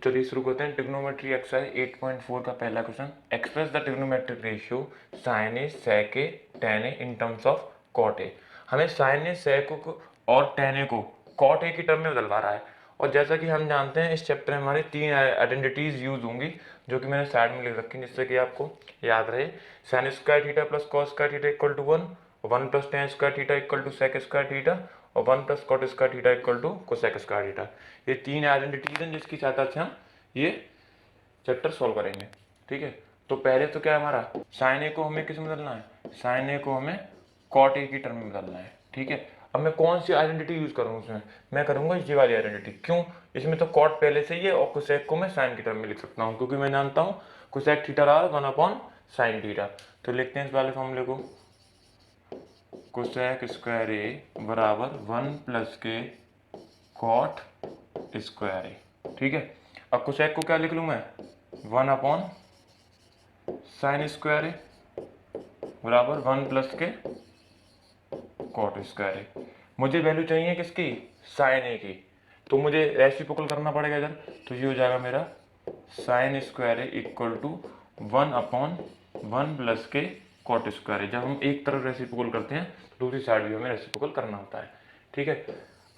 चलिए शुरू करते हैं। ट्रिग्नोमेट्री एक्सरसाइज 8.4 का पहला question. Express the trigonometric ratio sine A sec A tan A in terms of cot A. हमें साइन ए सेक को और टेन ए को कॉट ए की टर्म में बदलवा रहा है। और जैसा कि हम जानते हैं इस चैप्टर में हमारी तीन आइडेंटिटीज यूज होंगी जो कि मैंने साइड में लिख रखी, जिससे कि आपको याद रहे। Sine square theta plus cos square theta equal to 1, 1 plus tan square theta equal to sec square theta और 1 plus cot square theta equal to cosec square theta. ये तीन आइडेंटिटीज हैं जिसकी सहायता से हम ये चैप्टर सॉल्व करेंगे। ठीक है, तो पहले तो क्या है हमारा, साइन ए को हमें किस में बदलना है, साइन ए को हमें कॉट ए की टर्म में बदलना है। ठीक है, अब मैं कौन सी आइडेंटिटी यूज करूँ उसमें, मैं करूंगा ये वाली आइडेंटिटी। क्यों, इसमें तो कॉट पहले से ही है और कोसेक को मैं साइन की टर्म में लिख सकता हूँ, क्योंकि मैं जानता हूँ कोसेक थीटा बराबर 1 अपॉन साइन थीटा। तो लिखते हैं इस वाले फॉर्मूले को, कोसेक स्क्वायर ए बराबर 1 प्लस के कॉट स्क्वायर ए। ठीक है, अब कोसेक को क्या लिख लूँ मैं, 1 अपॉन साइन स्क्वायर ए बराबर 1 प्लस के कॉट स्क्वायर ए। मुझे वैल्यू चाहिए किसकी, साइन ए की, तो मुझे रेसिप्रोकल करना पड़ेगा इधर। तो ये हो जाएगा मेरा sine square A equal to 1 upon 1 plus के कॉट स्क्वायर ए। जब हम एक तरफ रेसिप्रोकल करते हैं तो दूसरी साइड भी हमें रेसिप्रोकल करना होता है। ठीक है,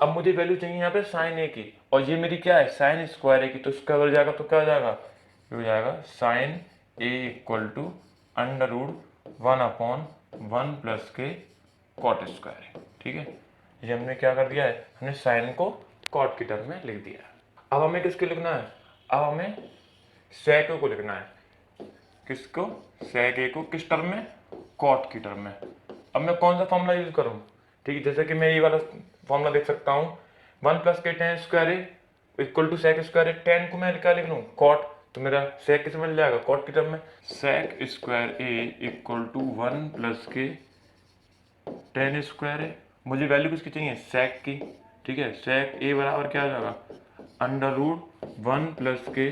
अब मुझे वैल्यू चाहिए यहाँ पे साइन ए की, और ये मेरी क्या है, साइन स्क्वायर ए की, तो इसका बदल जाएगा तो क्या हो जाएगा, ये हो जाएगा sine A equal to under root 1 upon 1 plus के कॉट स्क्वायर है। ठीक है, ये हमने क्या कर दिया है, हमने साइन को कॉट की टर्म में लिख दिया है। अब हमें किसको लिखना है, अब हमें सेक को लिखना है। किसको, सेक ए को किस टर्म में, कॉट की टर्म में। अब मैं कौन सा फॉर्मूला यूज करूं, ठीक है, जैसे कि मैं ये वाला फॉर्मूला देख सकता हूँ, 1 प्लस के tan square A equal to sec square A. Tan को मैं क्या लिख लूँ, कॉट, तो मेरा सेक किस में मिल जाएगा, कॉट की टर्म में। Sec square A equal to 1 plus के टेन स्क्वायर है। मुझे वैल्यू किसकी चाहिए, सेक की। ठीक है, सेक ए बराबर क्या हो जाएगा, अंडर रूट 1 प्लस के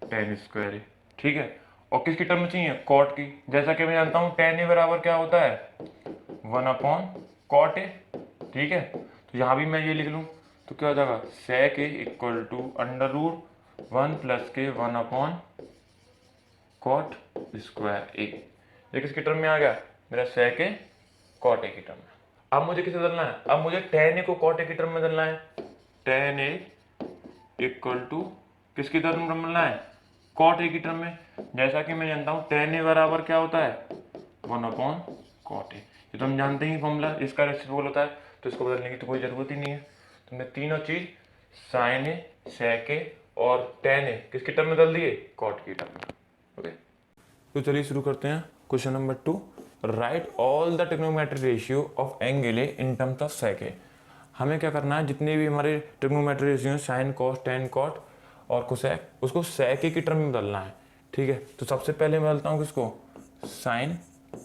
टेन स्क्वायर है। ठीक है, और किसकी टर्म में चाहिए, कॉट की। जैसा कि मैं जानता हूँ टेन ए बराबर क्या होता है, 1 अपॉन कॉट ए। ठीक है, तो यहाँ भी मैं ये लिख लूँ तो क्या हो जाएगा, sec A equal to under root 1 plus के 1 अपॉन कॉट स्क्वायर ए। ये किसकी टर्म में आ गया, मेरा सेक ए कॉट ए की टर्म में। अब मुझे किसे बदलना है, अब मुझे टेन ए को कॉट ए की टर्म में बदलना है। टेन ए इक्वल टू किसकी टर्म में बदलना है, कॉट ए की टर्म में। जैसा कि मैं जानता हूँ टेन ए बराबर क्या होता है, 1 अपॉन कॉट ए। ये तो हम जानते ही फॉर्मूला, इसका रेसिप्रोकल होता है, तो इसको बदलने की तो कोई ज़रूरत ही नहीं है। तो मैं तीनों चीज़ साइन ए, सेक ए और टेन ए किसकी टर्म में बदल दिए, कॉट की टर्म में। ओके, तो चलिए शुरू करते हैं। Question number 2, right all the trigonometric ratio of angle A in terms of sec A. हमें क्या करना है, जितने भी हमारे ट्रिग्नोमेट्रिक रेशियो हैं, साइन कॉस टेन कॉट और कोसेक, उसको सेक ए की टर्म में बदलना है। ठीक है, तो सबसे पहले मैं बदलता हूँ किसको, साइन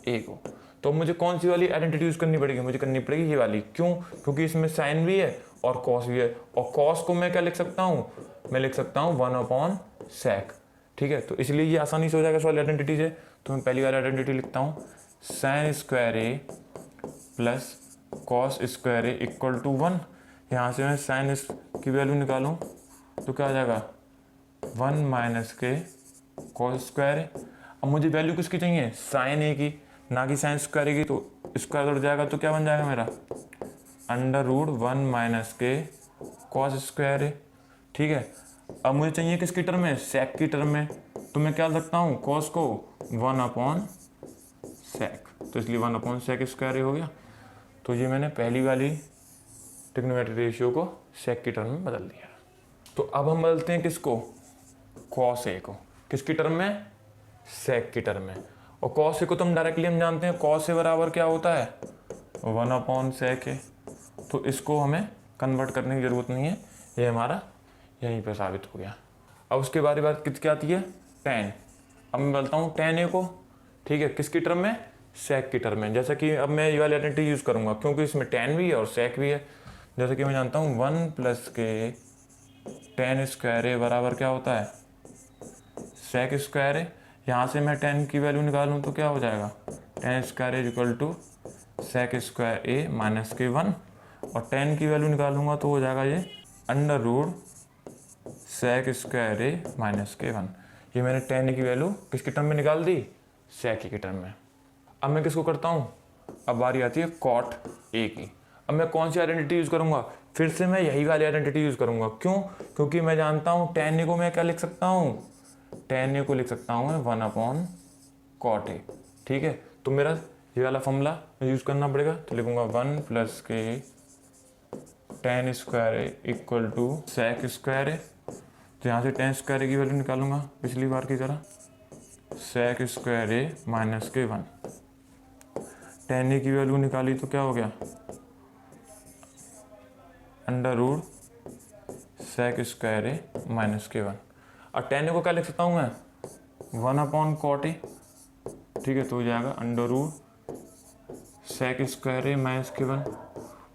ए को। तो मुझे कौन सी वाली आइडेंटिटी यूज करनी पड़ेगी, मुझे करनी पड़ेगी ये वाली। क्यों, क्योंकि इसमें साइन भी है और कॉस भी है, और कॉस को मैं क्या लिख सकता हूँ, मैं लिख सकता हूँ 1 अपॉन सेक। ठीक है, तो इसलिए ये आसानी से हो जाएगा इस वाली आइडेंटिटी से। तो मैं पहली वाली आइडेंटिटी लिखता हूँ, sine square A plus cos square A equal to 1। यहाँ से मैं साइन की वैल्यू निकालूँ तो क्या हो जाएगा, 1 माइनस के कॉस स्क्वायर ए। अब मुझे वैल्यू किसकी चाहिए, साइन ए की, ना कि साइन स्क्वायर ए की। तो स्क्वायर उड़ जाएगा तो क्या बन जाएगा मेरा, अंडर रूट 1 माइनस के कॉस स्क्वायर ए। ठीक है, अब मुझे चाहिए किसकी टर्म में, सेक की टर्म में। तो मैं क्या लिख सकता हूँ, कॉस को 1 अपॉन सेक, तो इसलिए 1 अपॉन सेक स्क्वायर ए हो गया। तो ये मैंने पहली वाली ट्रिग्नोमेट्रिक रेशियो को सेक की टर्म में बदल दिया। तो अब हम बदलते हैं किसको, कॉस ए को, किसकी टर्म में, सेक की टर्म में। और कॉस ए को तो हम डायरेक्टली हम जानते हैं, कॉस ए बराबर क्या होता है, 1 अपॉन सेक ए। तो इसको हमें कन्वर्ट करने की ज़रूरत नहीं है, ये हमारा यहीं पर साबित हो गया। अब उसके बारे बात किसकी आती है, टेन। अब मैं बोलता हूँ टेन ए को, ठीक है, किसकी टर्म में, सेक की टर्म में। जैसा कि अब मैं ये वाली आइडेंटिटी यूज़ करूँगा क्योंकि इसमें टेन भी है और सेक भी है। जैसे कि मैं जानता हूँ 1 प्लस के टेन स्क्वायर ए बराबर क्या होता है, सेक स्क्वायर ए। यहाँ से मैं टेन की वैल्यू निकालूँ तो क्या हो जाएगा, tan square A equal to sec square A minus के 1, और टेन की वैल्यू निकालूंगा तो हो जाएगा ये under root sec square A minus के 1। ये मैंने tan a की वैल्यू किसके टर्म में निकाल दी, सेक ए के टर्म में। अब मैं किसको करता हूँ, अब बारी आती है कॉट ए की। अब मैं कौन सी आइडेंटिटी यूज़ करूँगा, फिर से मैं यही वाली आइडेंटिटी यूज़ करूँगा। क्यों, क्योंकि मैं जानता हूँ tan a को मैं क्या लिख सकता हूँ, tan a को लिख सकता हूँ मैं 1/cot a। ठीक है, तो मेरा ये वाला फॉर्मूला यूज़ करना पड़ेगा। तो लिखूँगा 1 + के tan square A equal to sec square A. तो यहाँ से tan स्क्वायर ए की वैल्यू निकालूंगा पिछली बार की तरह, सेक स्क्वायर ए माइनस के 1। tan ए की वैल्यू निकाली तो क्या हो गया, under root sec square A minus के 1। और tan ए को क्या लिख सकता हूँ मैं, 1/cot a। ठीक है, तो हो जाएगा under root sec square A minus के 1।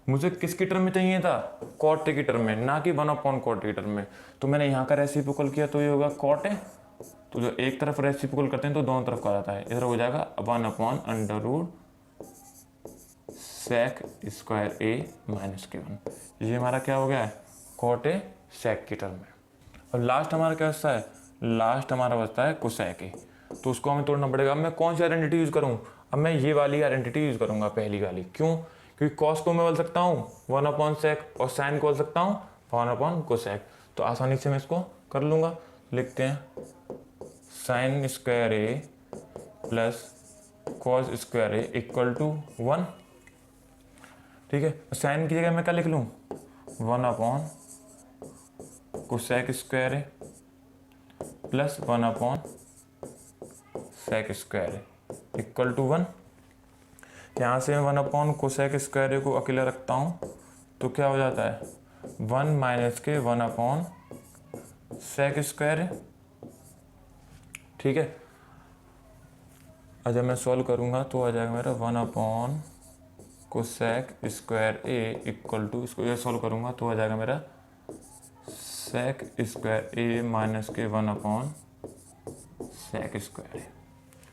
मुझे किसकी टर्म में चाहिए था, कॉट ए की टर्म में, ना कि 1/cot a की टर्म में। तो मैंने यहाँ का रेसिप्रोकल किया तो ये होगा cot a। तो जो एक तरफ रेसिप्रोकल करते हैं तो दोनों तरफ का जाता है, इधर हो जाएगा 1/√रूट सेक स्क्वायर ए माइनस के 1। ये हमारा क्या हो गया है, cot a सेक की टर्म में। अब लास्ट हमारा क्या बचता है, लास्ट हमारा बचता है कोसेक ए। तो उसको हमें तोड़ना पड़ेगा। अब मैं कौन सी आइडेंटिटी यूज़ करूँ, अब मैं ये वाली आइडेंटिटी यूज़ करूँगा, पहली वाली। क्यों, क्योंकि कॉस को मैं बोल सकता हूँ 1/sec और साइन को बोल सकता हूँ 1/cosec। तो आसानी से मैं इसको कर लूँगा। लिखते हैं sine square A plus cos square A equal to 1। ठीक है, साइन की जगह मैं क्या लिख लूँ, 1/cosec square A plus 1/sec square A equal to 1। यहाँ से मैं 1/cosec स्क्वायर ए को अकेला रखता हूँ तो क्या हो जाता है, 1 माइनस के 1/sec स्क्वायर ए। ठीक है, और जब मैं सॉल्व करूँगा तो आ जाएगा मेरा 1/cosec square A equal to, इसको ये सॉल्व करूँगा तो आ जाएगा मेरा sec स्क्वायर ए माइनस के 1/sec स्क्वायर ए।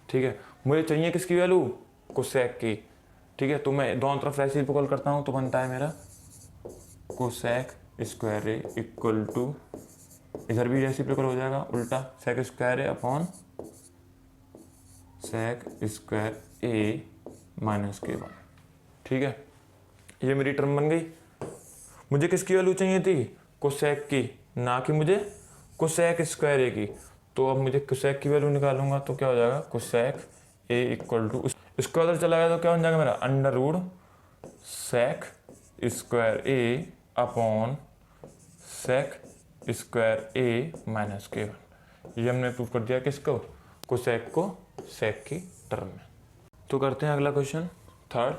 ठीक है, मुझे चाहिए किसकी वैल्यू, कोसेक की। ठीक है, तो मैं दोनों तरफ रेसिप्रोकल करता हूँ तो बनता है मेरा cosec square A equal to, इधर भी रेसिप्रोकल हो जाएगा उल्टा, sec square A upon sec square A minus के 1। ठीक है, ये मेरी टर्म बन गई। मुझे किसकी वैल्यू चाहिए थी, कोसेक की, ना कि मुझे कोसेक स्क्वायर ए की। तो अब मुझे कोसेक की वैल्यू निकालूंगा तो क्या हो जाएगा, कोसेक ए इक्वल टू, इसको अगर चला गया तो क्या बन जाएगा मेरा, under root sec square A upon sec square A minus के 1। ये हमने प्रूव कर दिया किसको, कोसेक को सेक की टर्म में। तो करते हैं अगला क्वेश्चन, थर्ड।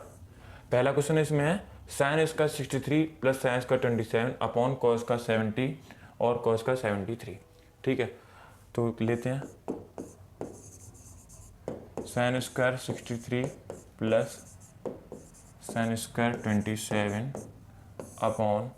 पहला क्वेश्चन इसमें है sine square 63 plus sine square 27 upon cos का 70 और कॉस का 73। ठीक है, तो लेते हैं sine square 63 plus sine square 27 upon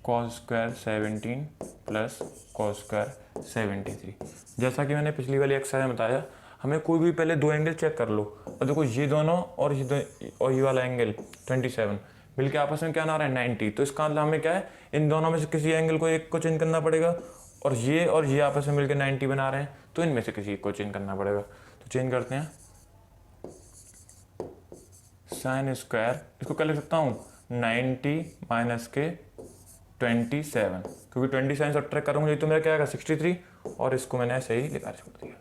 cos square 17 plus cos square 73। जैसा कि मैंने पिछली वाली एक्सरसाइज में बताया, हमें कोई भी पहले दो एंगल चेक कर लो। और देखो ये दोनों और ये वाला एंगल 27 मिलके आपस में क्या आ रहा है, 90। तो इसका मतलब हमें क्या है, इन दोनों में से किसी एंगल को एक को चेंज करना पड़ेगा। और ये आपस में मिलकर 90 बना रहे हैं, तो इनमें से किसी को चेंज करना पड़ेगा। तो चेंज करते हैं, साइन स्क्वायर, इसको क्या लिख सकता हूँ, 90 माइनस के 27, क्योंकि 27 सब्ट्रैक्ट करूँगा तो मेरा क्या आएगा 63, और इसको मैंने ऐसे ही लिखा छोड़ दिया,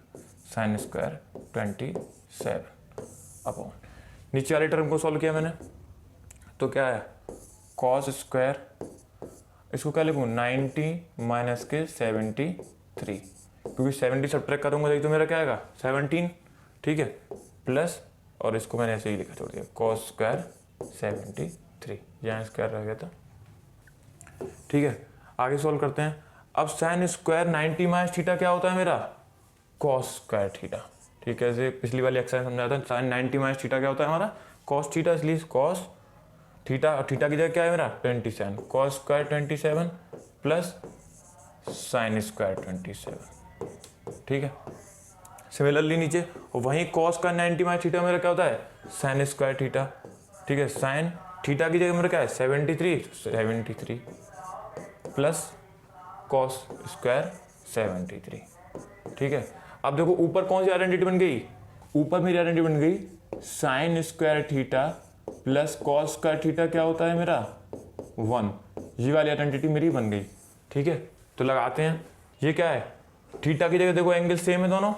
साइन स्क्वायर 27 अपॉन, नीचे वाली टर्म को सॉल्व किया मैंने तो क्या है, कॉस स्क्वायर, इसको क्या लिखूँ 90 माइनस के 73, क्योंकि 70 सब्ट्रैक्ट करूँगा तो मेरा क्या आएगा 17। ठीक है, प्लस, और इसको मैंने ऐसे ही लिखा छोड़ दिया, कॉस स्क्वायर 73, यहाँ स्क्वायर रह गया था। ठीक है, आगे सॉल्व करते हैं। अब साइन स्क्वायर 90 माइनस थीटा क्या होता है मेरा, कॉस स्क्वायर थीटा। ठीक है, जैसे पिछली वाली एक्सरसाइज समझाया था, साइन 90 माइनस थीटा क्या होता है हमारा, कॉस थीटा, इसलिए कॉस थीटा, और थीटा की जगह क्या है मेरा 27, cos square 27 plus sine square 27। ठीक है, सिमिलरली नीचे वहीं कॉस का 90 माइनस थीटा मेरा क्या होता है, साइन स्क्वायर थीटा। ठीक है, साइन थीटा की जगह मेरा क्या है 73 प्लस कॉस स्क्वायर 73। ठीक है, अब देखो ऊपर कौन सी आइडेंटिटी बन गई, ऊपर मेरी आइडेंटिटी बन गई sign square theta plus cos square theta क्या होता है मेरा 1, ये वाली आइडेंटिटी मेरी बन गई। ठीक है, तो लगाते हैं, ये क्या है, थीटा की जगह देखो एंगल सेम है दोनों,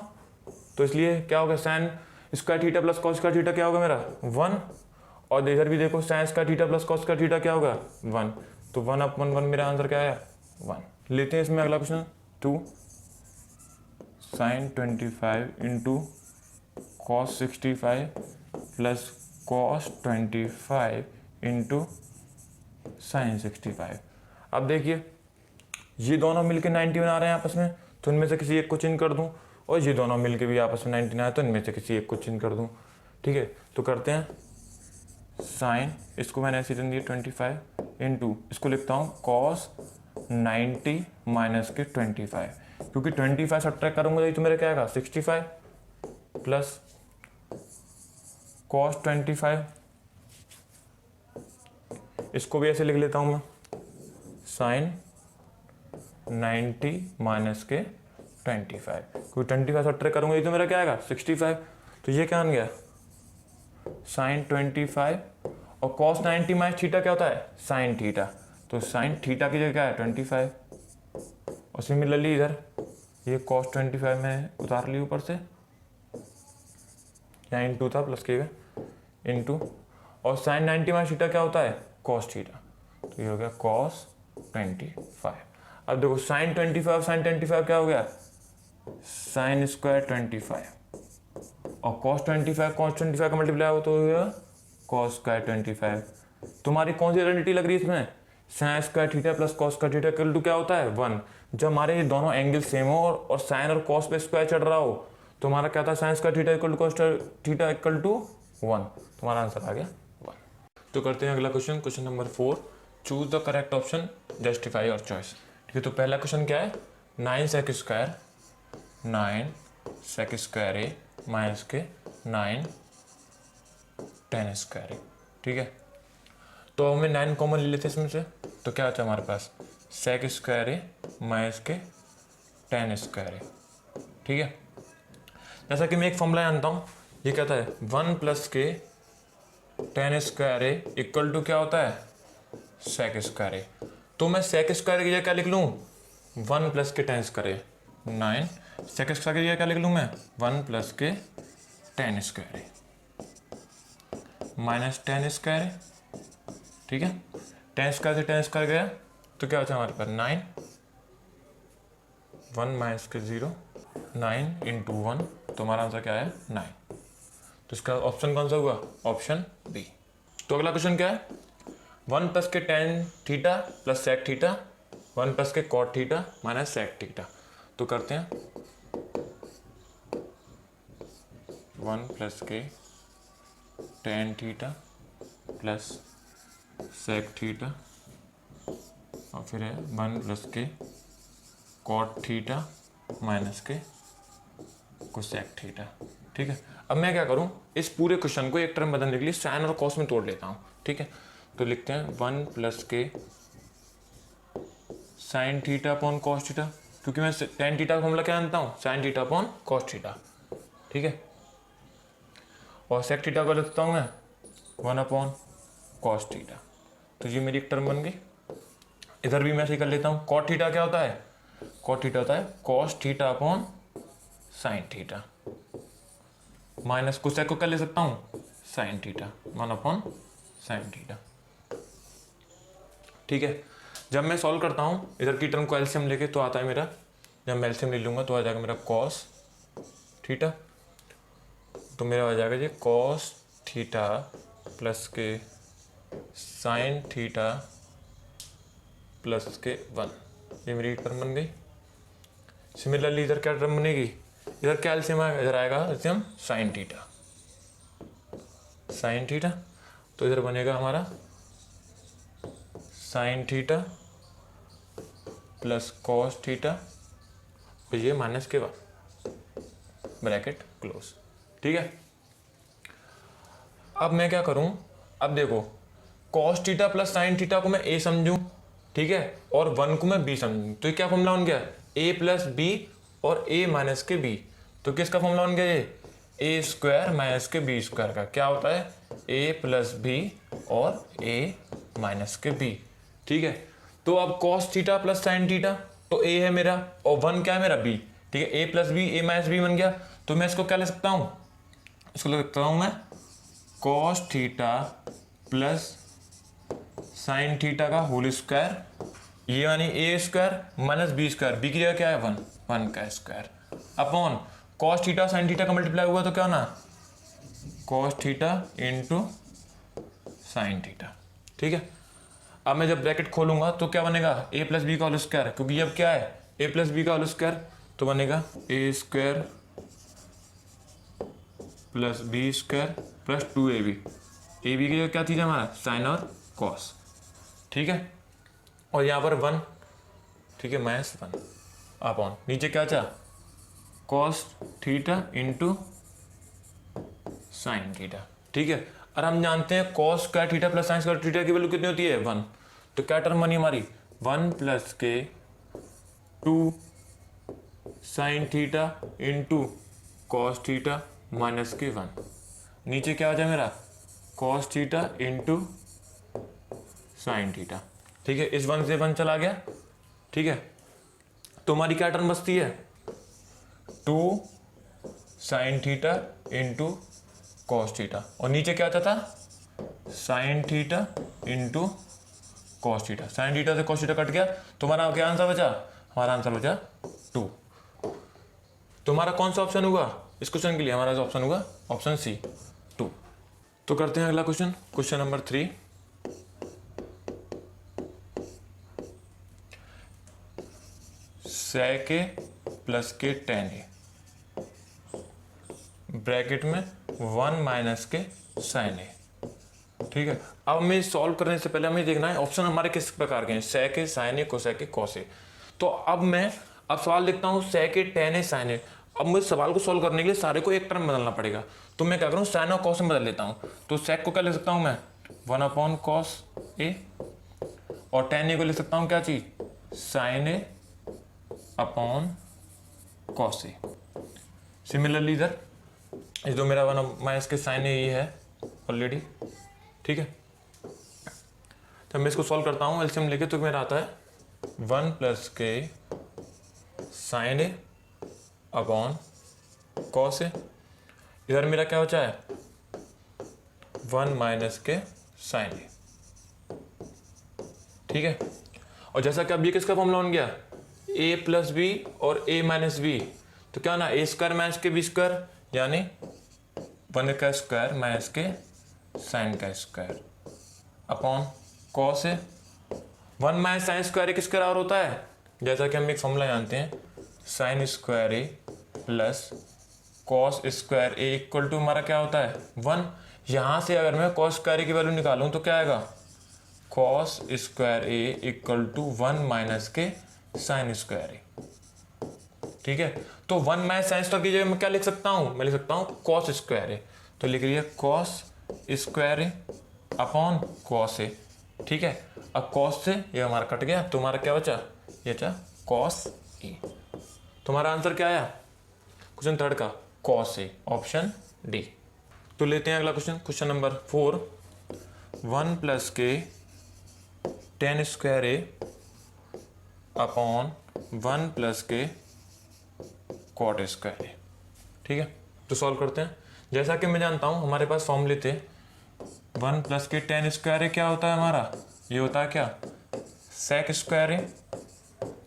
तो इसलिए क्या होगा sign square theta plus cos square theta क्या होगा मेरा 1, और इधर भी देखो sign square theta plus cos square theta क्या होगा 1, तो 1/1 मेरा आंसर क्या आया 1। लेते हैं इसमें अगला question 2 sine 25 into cos 65 plus cos 25 into sine 65। अब देखिए ये दोनों मिलके 90 बना रहे हैं आपस में, तो इनमें से किसी एक को चिन्ह कर दूं, और ये दोनों मिलके भी आपस में 90 आए तो इनमें से किसी एक को चिन्ह कर दूं। ठीक है, तो करते हैं साइन, इसको मैंने ऐसे दे दिया 25 इंटू, इसको लिखता हूँ कॉस 90 माइनस के 25, क्योंकि 25 सब्ट्रैक्ट करूँगा तो मेरा क्या आएगा 65 प्लस कॉस 25, इसको भी ऐसे लिख लेता हूँ मैं साइन 90 माइनस के 25, क्योंकि 25 सब्ट्रैक्ट करूँगा तो मेरा क्या आएगा 65, तो ये क्या बन गया साइन 25, और कॉस 90 माइनस थीटा क्या होता है साइन थीटा, तो साइन थीटा की जगह क्या है 25, और सिमिलरली इधर ये कॉस 25 में उतार ली ऊपर से, यहाँ इंटू था प्लस के इंटू, और साइन 90 माइनस थीटा क्या होता है कॉस थीटा, तो ये हो गया कॉस 25। अब देखो साइन 25 साइन 25 क्या हो गया साइन स्क्वायर 25, और कॉस 25 का मल्टीप्लाई हो तो हो गया कॉस स्क्वायर 25। तुम्हारी कौन सी आइडेंटिटी लग रही है इसमें, sine square theta plus cos square theta equal to क्या होता है 1। जब हमारे ये दोनों एंगल सेम हो और साइन और कॉस पे स्क्वायर चढ़ रहा हो तो हमारा क्या था sine square theta equal to cos theta equal to 1, तुम्हारा आंसर आ गया 1। तो करते हैं अगला question, question number 4, choose the correct option justify your choice. ठीक है, तो पहला क्वेश्चन क्या है 9 सेक स्क्वायर ए माइनस के 9 10 स्क्वायर ए। ठीक है, तो हमें 9 कॉमन ले लेते हैं इसमें से, तो क्या आता है हमारे पास सेक स्क्वायर ए माइनस के 10 स्क्वायर ए। ठीक है, जैसा कि मैं एक फॉर्मूला जानता हूँ, ये कहता है 1 प्लस के 10 स्क्वायर ए इक्वल टू क्या होता है सेक स्क्वायर ए। तो मैं सेक स्क्वायर की जगह क्या लिख लूँ 1 प्लस के 10 स्क्वायर ए 9, सेक स्क्वायर की जगह क्या लिख लूँ मैं 1 प्लस के 10 स्क्वायर ए माइनस 10 स्क्वायर है। ठीक है, 10 स्क्वायर से 10 स्क्वायर गया तो क्या होता है हमारे पास 9, 1 माइनस के 0, 9 इंटू 1, तो हमारा आंसर क्या है 9। तो इसका ऑप्शन कौन सा हुआ ऑप्शन बी। तो अगला क्वेश्चन क्या है 1 प्लस के 10 theta plus sec theta 1 plus के cot theta minus sec theta. तो करते हैं 1 प्लस के 10 थीटा प्लस सेक थीटा, और फिर है 1 प्लस के कॉट थीटा माइनस के कोसेक थीटा। ठीक है, अब मैं क्या करूं इस पूरे क्वेश्चन को एक टर्म बदलने के लिए साइन और कॉस में तोड़ लेता हूं। ठीक है, तो लिखते हैं 1 प्लस के sine theta upon cos theta, क्योंकि मैं टेन थीटा का फॉर्मूला क्या जानता हूँ sine theta upon cos theta. ठीक है, और सेक थीटा को लिखता हूँ मैं 1 अपॉन कॉस थीटा, तो ये मेरी एक टर्म बन गई। इधर भी मैं ऐसे कर लेता हूँ, कॉट थीटा क्या होता है कॉट थीटा होता है cos theta upon sine theta, minus cosec को क्या ले सकता हूँ sine theta 1 upon sine theta. ठीक है, जब मैं सॉल्व करता हूँ इधर की टर्म को एलसीएम लेके तो आता है मेरा, जब मैं एलसीएम ले लूँगा तो आ जाएगा मेरा कॉस थीटा, तो मेरा आ जाएगा ये कॉस थीटा प्लस के साइन थीटा प्लस के 1, ये मेरी टर्म बन गई। सिमिलरली इधर क्या टर्म बनेगी, इधर क्या एलसीएम आएगा, इधर आएगा एलसीएम साइन थीटा, तो इधर बनेगा हमारा sine theta plus cos theta, तो ये माइनस के 1, ब्रैकेट क्लोज। ठीक है, अब मैं क्या करूं, अब देखो cos theta plus sine theta को मैं ए समझूं ठीक है, और 1 को मैं b समझूँ, तो ये क्या फॉर्मूला बन गया, a प्लस बी और a माइनस के b। तो किसका फॉर्मूला बन गया ये, a स्क्वायर माइनस के b स्क्वायर का। क्या होता है, a प्लस बी और a माइनस के b। ठीक है, तो अब cos theta plus sine theta, तो a है मेरा और 1 क्या है मेरा b। ठीक है, a plus B a minus B बन गया। तो मैं इसको क्या ले सकता हूँ, इसको ले सकता हूँ मैं cos theta plus sine theta का होल स्क्वायर, ये यानी A square minus B square, B की जगह क्या है 1, 1 का square upon cos theta sine theta का मल्टीप्लाई हुआ तो क्या होना, cos theta into sine theta. ठीक है, अब मैं जब ब्रैकेट खोलूंगा तो क्या बनेगा, ए प्लस बी का होल स्क्वायर, क्योंकि अब क्या है ए प्लस बी का होल स्क्वायर, तो बनेगा A square plus B square plus 2ab। A B की जगह क्या थी हमारा साइन और कॉस। ठीक है, और यहाँ पर 1, ठीक है, माइनस 1 अपॉन नीचे क्या था cos theta into sine theta. ठीक है, और हम जानते हैं cos square theta plus sine square theta की वैल्यू कितनी होती है 1। तो क्या टर्म बनी हमारी 1 प्लस के 2 sign theta into cos theta minus के 1। नीचे क्या हो जाए मेरा cos theta into sine theta. ठीक है, इस 1 से 1 चला गया। ठीक है, तो हमारी क्या टर्म बचती है 2 sign theta into cos theta, और नीचे क्या आता था sign theta into cos theta. Sine theta से कॉस थीटा कट गया, तो हमारा क्या आंसर बचा, हमारा आंसर बचा 2। तो हमारा कौन सा ऑप्शन होगा इस क्वेश्चन के लिए, हमारा ऑप्शन होगा ऑप्शन सी 2। तो करते हैं अगला question, question number 3। sec a plus के tan a ब्रैकेट में 1 माइनस के sin a। ठीक है, अब हमें सॉल्व करने से पहले हमें देखना है ऑप्शन हमारे किस प्रकार के हैं, sec a sin a cosec a cos a। तो अब सवाल लिखता हूँ sec a tan a sin a। अब मुझे सवाल को सॉल्व करने के लिए सारे को एक टर्म बदलना पड़ेगा, तो मैं क्या करूँ sin और cos में बदल लेता हूँ। तो sec को क्या ले सकता हूँ मैं 1 अपॉन cos a, और tan a को ले सकता हूँ क्या चीज sin a upon cos A. Similarly इधर ये जो मेरा 1 माइनस के साइन ए ये है ऑलरेडी। ठीक है, तो मैं इसको सॉल्व करता हूँ एलसीएम लेके, तो मेरा आता है 1 प्लस के sign A upon cos A. इधर मेरा क्या बचा है 1 माइनस के साइन ए। ठीक है, और जैसा कि अब ये किसका फॉर्मूला बन गया a प्लस बी और a माइनस बी, तो क्या ना a स्क्वायर माइनस के बी स्क्वायर, यानी 1 का स्क्वायर माइनस के साइन का स्क्वायर अपॉन कॉस है 1 माइनस साइन स्क्वायर किसके बराबर होता है, जैसा कि हम एक फॉर्मूला जानते हैं sine square A plus cos square A equal to हमारा क्या होता है 1। यहाँ से अगर मैं कॉस स्क्वायर ए की वैल्यू निकालूं तो क्या आएगा cos square A equal to 1 minus के साइन स्क्वायर ए। ठीक है, तो 1 माइनस साइन स्क्वायर की जगह मैं क्या लिख सकता हूँ, मैं लिख सकता हूँ कॉस स्क्वायर ए। तो लिख लीजिए cos square A upon cos A. ठीक है, अब कॉस से ये हमारा कट गया, तो हमारा क्या बचा, ये बचा कॉस ए। तुम्हारा आंसर क्या आया क्वेश्चन 3 का कॉस ए, ऑप्शन डी। तो लेते हैं अगला क्वेश्चन, क्वेश्चन नंबर 4। 1 प्लस के tan square A upon 1 plus के कॉट स्क्वायर ए। ठीक है, तो सॉल्व करते हैं। जैसा कि मैं जानता हूं हमारे पास फॉर्मूले थे 1 प्लस के tan स्क्वायर ए क्या होता है हमारा, ये होता है क्या sec स्क्वायर ए,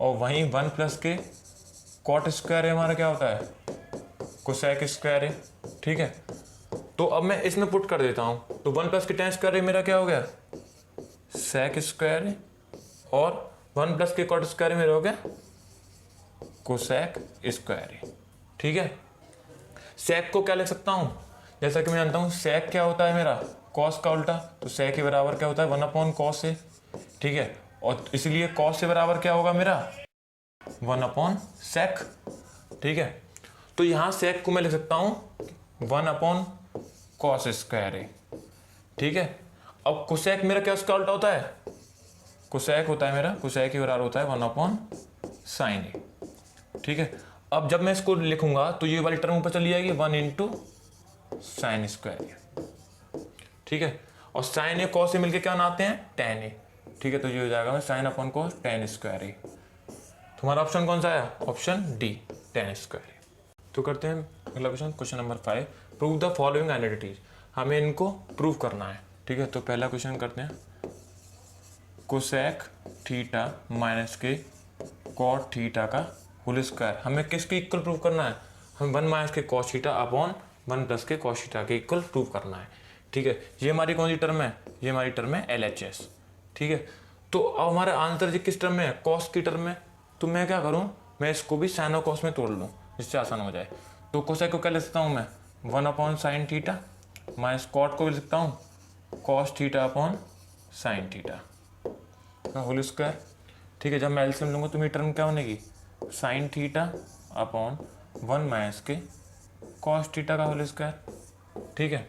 और वहीं 1 प्लस के कॉट स्क्वायर ए हमारा क्या होता है कोसेक स्क्वायर ए। ठीक है, तो अब मैं इसमें पुट कर देता हूं, तो 1 प्लस के tan स्क्वायर ए मेरा क्या हो गया sec स्क्वायर ए, और 1 प्लस के कॉट स्क्वायर ए मेरा हो गया कोसेक स्क्वायर ए। ठीक है, सेक को क्या लिख सकता हूं, जैसा कि मैं जानता हूं सेक क्या होता है मेरा कॉस का उल्टा, तो सेक के बराबर क्या होता है 1 अपॉन कॉस ए। ठीक है, और इसलिए कॉस से बराबर क्या होगा मेरा 1 अपॉन सेक। ठीक है, तो यहां सेक को मैं लिख सकता हूं 1 अपॉन कॉस स्क्वायर ए। ठीक है, अब कोसेक मेरा क्या उसका उल्टा होता है कोसेक होता है मेरा, कोसेक ही बराबर होता है 1/sin ए। ठीक है, अब जब मैं इसको लिखूंगा तो ये वाली टर्म ऊपर चली जाएगी 1/sin²। ठीक है, और साइन ए कॉस से मिलके क्या बनाते हैं, tan ए। ठीक है, तो ये हो जाएगा sin/cos tan²। तुम्हारा ऑप्शन कौन सा है, ऑप्शन डी, tan²। तो करते हैं अगला question, question number 5, prove the following identities. हमें इनको प्रूव करना है। ठीक है, तो पहला क्वेश्चन करते हैं, कोसेक थीटा माइनस के कॉट थीटा का होल स्क्वायर। हमें किसके इक्वल प्रूव करना है, हम 1 माइनस के कॉस थीटा अपॉन 1 प्लस के कॉस थीटा के इक्वल प्रूव करना है। ठीक है, ये हमारी कौन सी टर्म है, ये हमारी टर्म है LHS। ठीक है, तो अब हमारा आंसर जी किस टर्म में है, कॉस की टर्म में। तो मैं क्या करूँ, मैं इसको भी साइन और कॉस में तोड़ लूँ जिससे आसान हो जाए। तो कोसेक को क्या लिख सकता हूँ मैं, 1/sin थीटा माइनस कॉट को भी लिखता हूँ cos theta upon sine theta का होल स्क्वायर। ठीक है, जब मैं एलसीएम लूँगा तो मेरी टर्म क्या बनेगी, साइन थीटा अपॉन 1 माइनस के कॉस थीटा का होल स्क्वायर। ठीक है,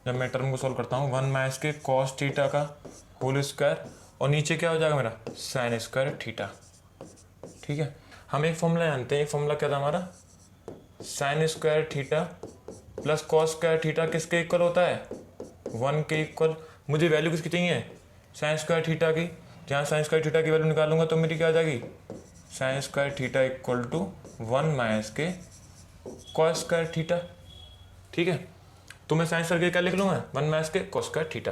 जब मैं टर्म को सॉल्व करता हूँ 1 माइनस के कॉस थीटा का होल स्क्वायर और नीचे क्या हो जाएगा मेरा, साइन स्क्वायर थीटा। ठीक है, हम एक फॉर्मूला जानते हैं, एक फॉर्मूला क्या था हमारा, sine square theta plus cos square theta किसके इक्वल होता है, 1 के इक्वल। मुझे वैल्यू किसकी चाहिए, साइन स्क्वायर थीटा की। जहाँ साइन स्क्वायर थीटा की वैल्यू निकालूंगा तो मेरी क्या आ जाएगी, sine square theta equal to 1 minus के कॉस स्क्वायर थीटा। ठीक है, तो मैं साइन स्क्वायर के क्या लिख लूँगा, 1 माइनस के कॉस स्क्वायर थीटा।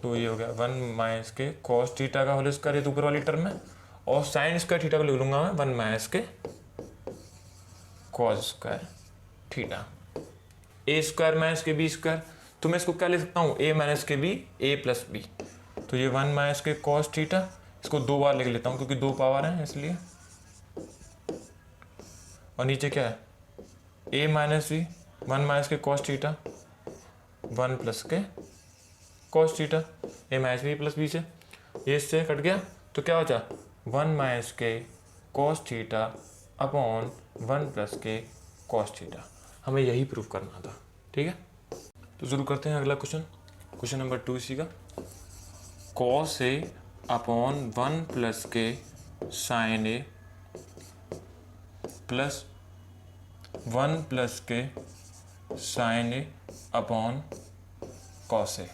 तो ये हो गया 1 माइनस के कॉस थीटा का होल स्क्वायर, ये तो ऊपर वाली टर्म है, और साइन स्क्वायर थीटा को लिख लूँगा मैं 1 माइनस के कॉस स्क्वायर थीटा। ए स्क्वायर माइनस के बी स्क्वायर, तो मैं इसको क्या लिख सकता हूँ, ए माइनस के बी, ए प्लस बी। तो ये 1 माइनस के कॉस थीटा, इसको 2 बार लिख लेता हूँ क्योंकि 2 पावर है इसलिए, और नीचे क्या है, ए माइनस बी, 1 माइनस के कॉस थीटा 1 प्लस के कॉस थीटा, ए माइनस बी प्लस बी से ये इससे कट गया, तो क्या बचा 1 माइनस के कॉस थीटा अपॉन 1 प्लस के कॉस थीटा। हमें यही प्रूव करना था। ठीक है, तो शुरू करते हैं अगला क्वेश्चन, क्वेश्चन नंबर 2 इसी का, कॉस ए अपॉन 1 प्लस के साइन ए प्लस 1 प्लस के sign A upon cos A.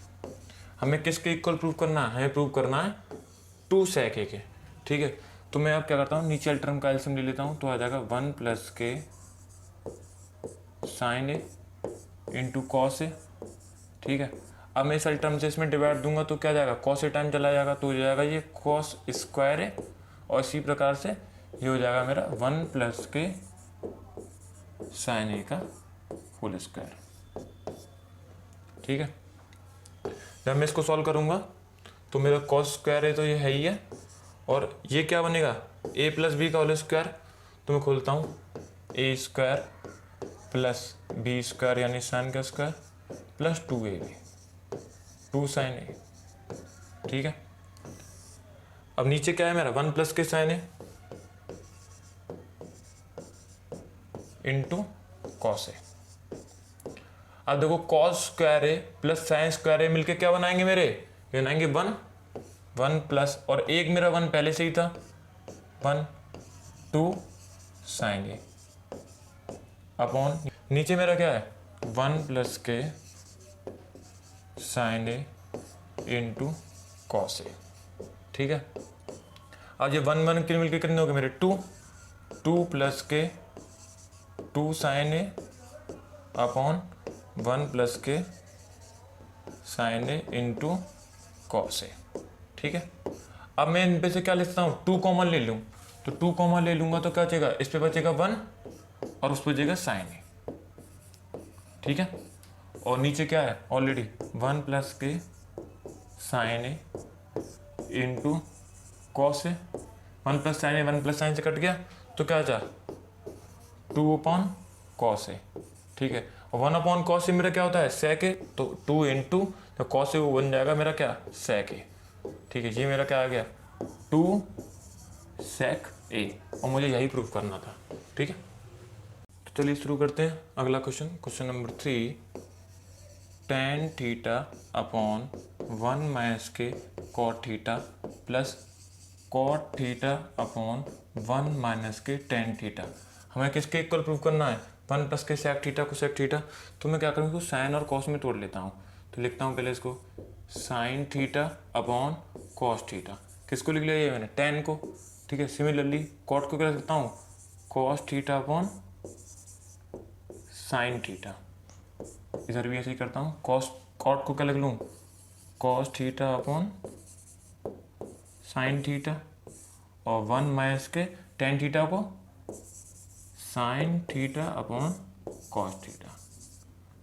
हमें किसके इक्वल प्रूव करना है, हमें प्रूव करना है 2 sec ए के। ठीक है, तो मैं अब क्या करता हूँ, नीचे टर्म का एलसीएम ले लेता हूँ, तो आ जाएगा 1 प्लस के sign A into cos A. ठीक है, अब मैं इस टर्म से इसमें डिवाइड दूंगा तो क्या जाएगा, कॉस ए टाइम चला जाएगा तो हो जाएगा ये कॉस स्क्वायर ए, और इसी प्रकार से ये हो जाएगा मेरा 1 प्लस के साइन ए का होल स्क्वायर। ठीक है, जब मैं इसको सॉल्व करूंगा तो मेरा कॉस स्क्वायर ए तो ये है ही है, और ये क्या बनेगा, ए प्लस बी का होल स्क्वायर। तो मैं खोलता हूँ, ए स्क्वायर प्लस बी स्क्वायर यानी साइन का स्क्वायर प्लस 2ab 2 साइन ए। ठीक है, अब नीचे क्या है मेरा, 1 प्लस के sign A into cos A. अब देखो cos square A plus sine square ए मिलके क्या बनाएंगे मेरे, ये बनाएंगे 1 प्लस, और एक मेरा 1 पहले से ही था, 1 2 साइन ए अपॉन नीचे मेरा क्या है, 1 प्लस के sign A into cos A. ठीक है, अब ये 1 के मिलकर कितने हो गए मेरे, 2 प्लस के 2 साइन ए अपॉन 1 प्लस के sign A into cos A. ठीक है, अब मैं इन पे से क्या लिखता हूँ, 2 कॉमन ले लूँ, तो 2 कॉमन ले लूँगा तो क्या बचेगा, इस पे बचेगा 1 और उस पर बचेगा साइन ए। ठीक है, और नीचे क्या है ऑलरेडी 1 प्लस के sign A into cos A, 1 plus sign A 1 plus sign से कट गया तो क्या बचा 2 अपॉन कॉस ए। ठीक है, और 1 अपॉन कॉस ए मेरा क्या होता है, सेक ए, तो 2 इंटू तो कॉस ए वो बन जाएगा मेरा क्या, सेक ए। ठीक है, ये मेरा क्या आ गया 2 सेक ए, और मुझे यही प्रूफ करना था। ठीक है, तो चलिए शुरू करते हैं अगला question, question number 3, tan theta upon 1 minus के cot theta plus cot theta upon 1 minus के टेन थीटा। हमें किसके इक्वल प्रूव करना है, 1 प्लस के सेक थीटा को सेक थीटा। तो मैं क्या करूँगा, साइन और कॉस में तोड़ लेता हूँ। तो लिखता हूँ पहले इसको sine theta upon cos theta. किसको लिख लिया ये मैंने, टेन को, ठीक है। सिमिलरली कॉट को क्या लिखता हूँ, cos theta upon sine theta. इधर भी ऐसे ही करता हूँ, कॉट को क्या लिख लूँ, cos theta upon sine theta, और 1 माइनस के टेन थीटा को sine theta upon cos theta,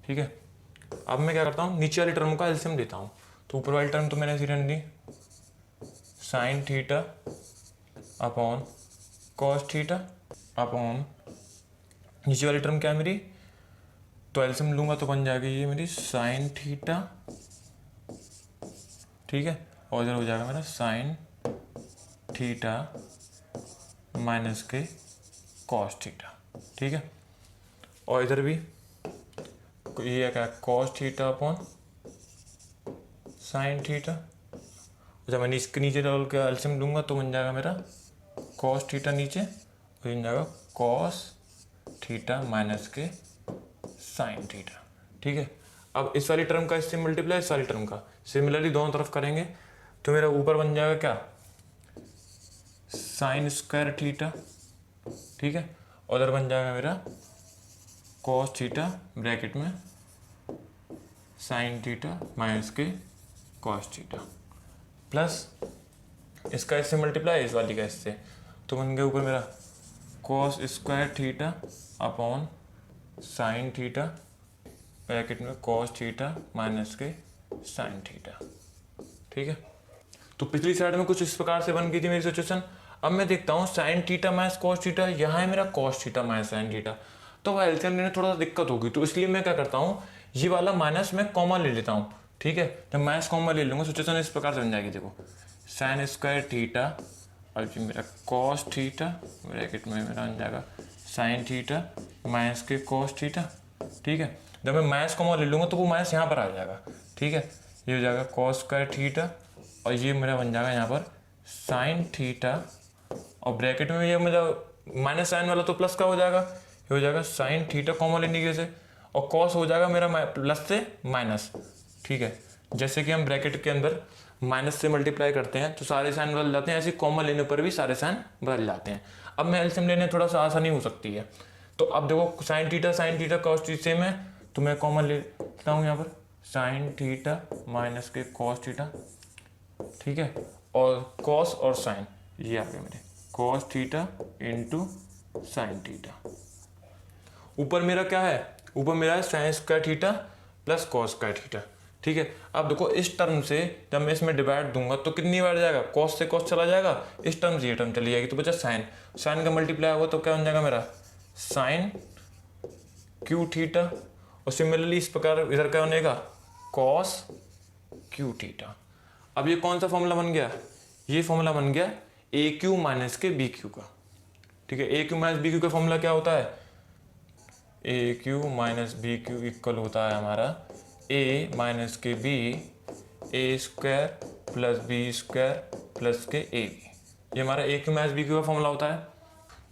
ठीक है। अब मैं क्या करता हूँ, नीचे वाली टर्म का एलसीएम लेता हूँ। तो ऊपर वाली टर्म तो मैंने ऐसी run the, sine theta upon cos theta upon नीचे वाली टर्म क्या है मेरी, तो एलसीएम लूँगा तो बन जाएगी ये मेरी साइन थीटा, ठीक है। और इधर हो जाएगा मेरा साइन थीटा माइनस के कॉस थीटा, ठीक है। और इधर भी ये क्या, cos theta upon sine theta. जब मैं इसके नीचे डाल के एलसीएम लूँगा तो बन जाएगा मेरा कॉस थीटा नीचे, और बन जाएगा कॉस थीटा माइनस के साइन थीटा, ठीक है। अब इस वाली टर्म का इससे मल्टीप्लाई इस वाली टर्म का, सिमिलरली दोनों तरफ करेंगे तो मेरा ऊपर बन जाएगा क्या, साइन स्क्वायर थीटा, ठीक है। और उधर बन जाएगा मेरा कॉस थीटा ब्रैकेट में साइन थीटा माइनस के कॉस थीटा, प्लस इसका इससे मल्टीप्लाई इस वाली का इससे, तो बन गया ऊपर मेरा cos square theta upon sine theta bracket में कॉस थीटा माइनस के साइन थीटा, ठीक है। तो पिछली स्लाइड में कुछ इस प्रकार से बन गई थी मेरी सिचुएशन। अब मैं देखता हूँ sign theta minus cos theta, यहाँ है मेरा cos theta minus sine theta, तो वह एलसीएम लेने थोड़ा सा दिक्कत होगी। तो इसलिए मैं क्या करता हूँ, ये वाला माइनस मैं कॉमा ले लेता हूँ, ठीक है। जब माइनस कॉमा ले लूँगा सिचुएशन इस प्रकार से बन जाएगी, देखो साइन स्क्वायर थीटा और जो मेरा कॉस थीटा ब्रैकेट में मेरा बन जाएगा साइन थीटा माइनस के कॉस थीटा, ठीक है। जब मैं माइनस कॉमा ले लूँगा तो वो माइनस यहाँ पर आ जाएगा, ठीक है। ये हो जाएगा कॉस स्क्वायर थीटा और ये मेरा बन जाएगा यहाँ पर साइन थीटा, और ब्रैकेट में ये मेरा माइनस साइन वाला तो प्लस का हो जाएगा, ये हो जाएगा साइन थीटा कॉमा लेने की वजह से, और कॉस हो जाएगा मेरा प्लस से माइनस, ठीक है। जैसे कि हम ब्रैकेट के अंदर माइनस से मल्टीप्लाई करते हैं तो सारे साइन बदल जाते हैं, ऐसे कॉमा लेने पर भी सारे साइन बदल जाते हैं। अब मैं एलसीएम लेने थोड़ा सा आसानी हो सकती है। तो अब देखो sine theta cos theta same है, तो मैं कॉमन लेता हूँ यहाँ पर साइन थीटा माइनस के कॉस थीटा, ठीक है। और कॉस और साइन ये आ गया मेरे cos theta into sine theta. ऊपर मेरा क्या है, ऊपर मेरा है sign square theta plus cos square theta, ठीक है। अब देखो इस टर्म से जब मैं इसमें डिवाइड दूंगा तो कितनी बार जाएगा, कॉस से कॉस चला जाएगा, इस टर्म से ये टर्म चली जाएगी, तो बचा साइन, साइन का मल्टीप्लाई होगा तो क्या बन जाएगा मेरा साइन क्यू थीटा, और सिमिलरली इस प्रकार इधर क्या बनेगा कॉस क्यू थीटा। अब ये कौन सा फॉर्मूला बन गया, ये फॉर्मूला बन गया ए क्यू माइनस के बी क्यू का, ठीक है। A cube minus B cube का फॉर्मूला क्या होता है, A cube minus B cube equal होता है हमारा ए माइनस के B A square plus B square plus के ए बी, ये हमारा A cube minus B cube का फॉर्मूला होता है।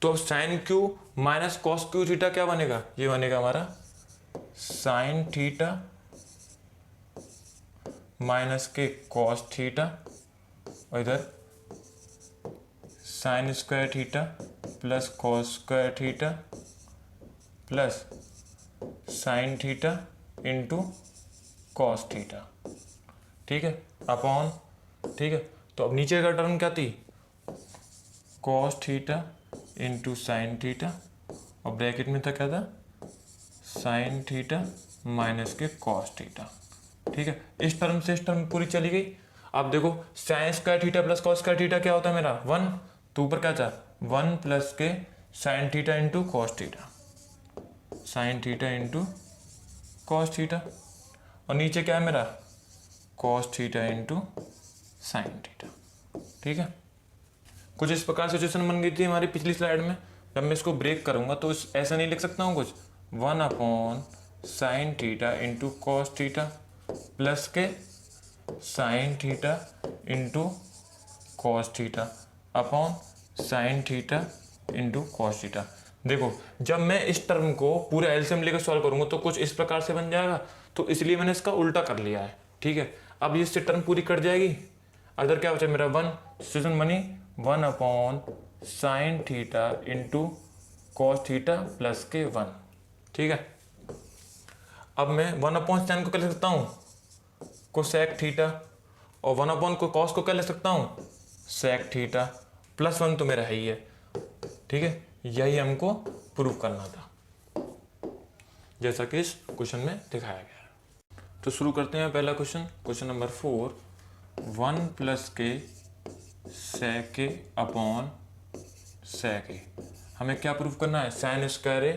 तो अब sine cube minus cos cube theta क्या बनेगा, ये बनेगा हमारा साइन थीटा माइनस के कॉस थीटा, और इधर sign square theta plus cos square theta plus sine theta into cos theta, ठीक है, अपॉन, ठीक है। तो अब नीचे का टर्म क्या थी, cos theta into sine theta, और ब्रैकेट में था क्या था साइन थीटा माइनस के कॉस थीटा, ठीक है। इस टर्म से इस टर्म पूरी चली गई। अब देखो sign square theta plus cos square theta क्या होता है मेरा 1, तो ऊपर क्या था 1 प्लस के sine theta into cos theta, sine theta into cos theta, और नीचे क्या है मेरा cos theta into sine theta, ठीक है। कुछ इस प्रकार सिचुएशन बन गई थी हमारी पिछली स्लाइड में। जब मैं इसको ब्रेक करूंगा तो ऐसा नहीं लिख सकता हूँ कुछ 1 upon sine theta into cos theta plus के sine theta into cos theta upon sine theta into cos theta. देखो जब मैं इस टर्म को पूरा एलसीएम लेकर सॉल्व करूंगा तो कुछ इस प्रकार से बन जाएगा, तो इसलिए मैंने इसका उल्टा कर लिया है। ठीक है, अब इससे टर्म पूरी कट जाएगी, अदर क्या बचा मेरा 1, सिचुएशन बनी 1 upon sine theta into cos theta plus के 1। ठीक है, अब मैं 1 अपॉन साइन को क्या लिख सकता हूँ कोसेक थीटा, और 1 अपॉन को कॉस को क्या लिख सकता हूँ सेक थीटा, प्लस 1 तो मेरा है ही है। ठीक है, यही हमको प्रूव करना था जैसा कि इस क्वेश्चन में दिखाया गया है। तो शुरू करते हैं पहला क्वेश्चन, क्वेश्चन नंबर 4, 1 प्लस के सेक अपॉन सेक। हमें क्या प्रूव करना है, sign square A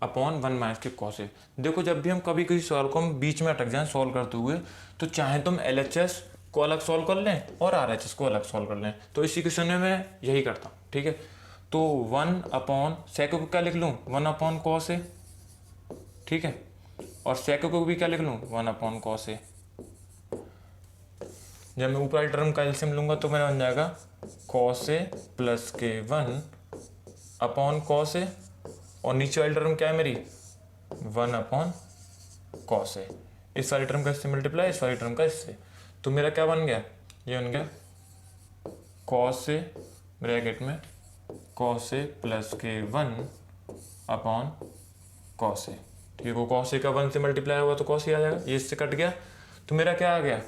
upon 1 minus के कॉस ए। देखो जब भी हम कभी किसी सवाल को हम बीच में अटक जाएं सॉल्व करते हुए, तो चाहे तुम LHS को अलग सॉल्व कर लें और RHS को अलग सॉल्व कर लें, तो इसी क्वेश्चन में मैं यही करता हूँ। ठीक है, तो 1 अपॉन सेक को क्या लिख लूँ 1 अपॉन कॉस ए। ठीक है, और सेक को भी क्या लिख लूँ 1 अपॉन कॉस ए। जब मैं ऊपर वाली टर्म का एलसीएम लूंगा तो मेरा बन जाएगा कॉस ए प्लस के 1 अपॉन कॉस ए, और नीचे वाली टर्म क्या है मेरी 1 अपॉन कॉस ए। इस वाली टर्म का इससे मल्टीप्लाई, इस वाली टर्म का इससे, तो मेरा क्या बन गया, ये बन गया कॉस ए ब्रैकेट में कॉस ए प्लस के 1 अपॉन कॉस ए। ठीक है, कॉस ए का 1 से मल्टीप्लाई होगा तो कॉस ए आ जाएगा, ये इससे कट गया, तो मेरा क्या आ गया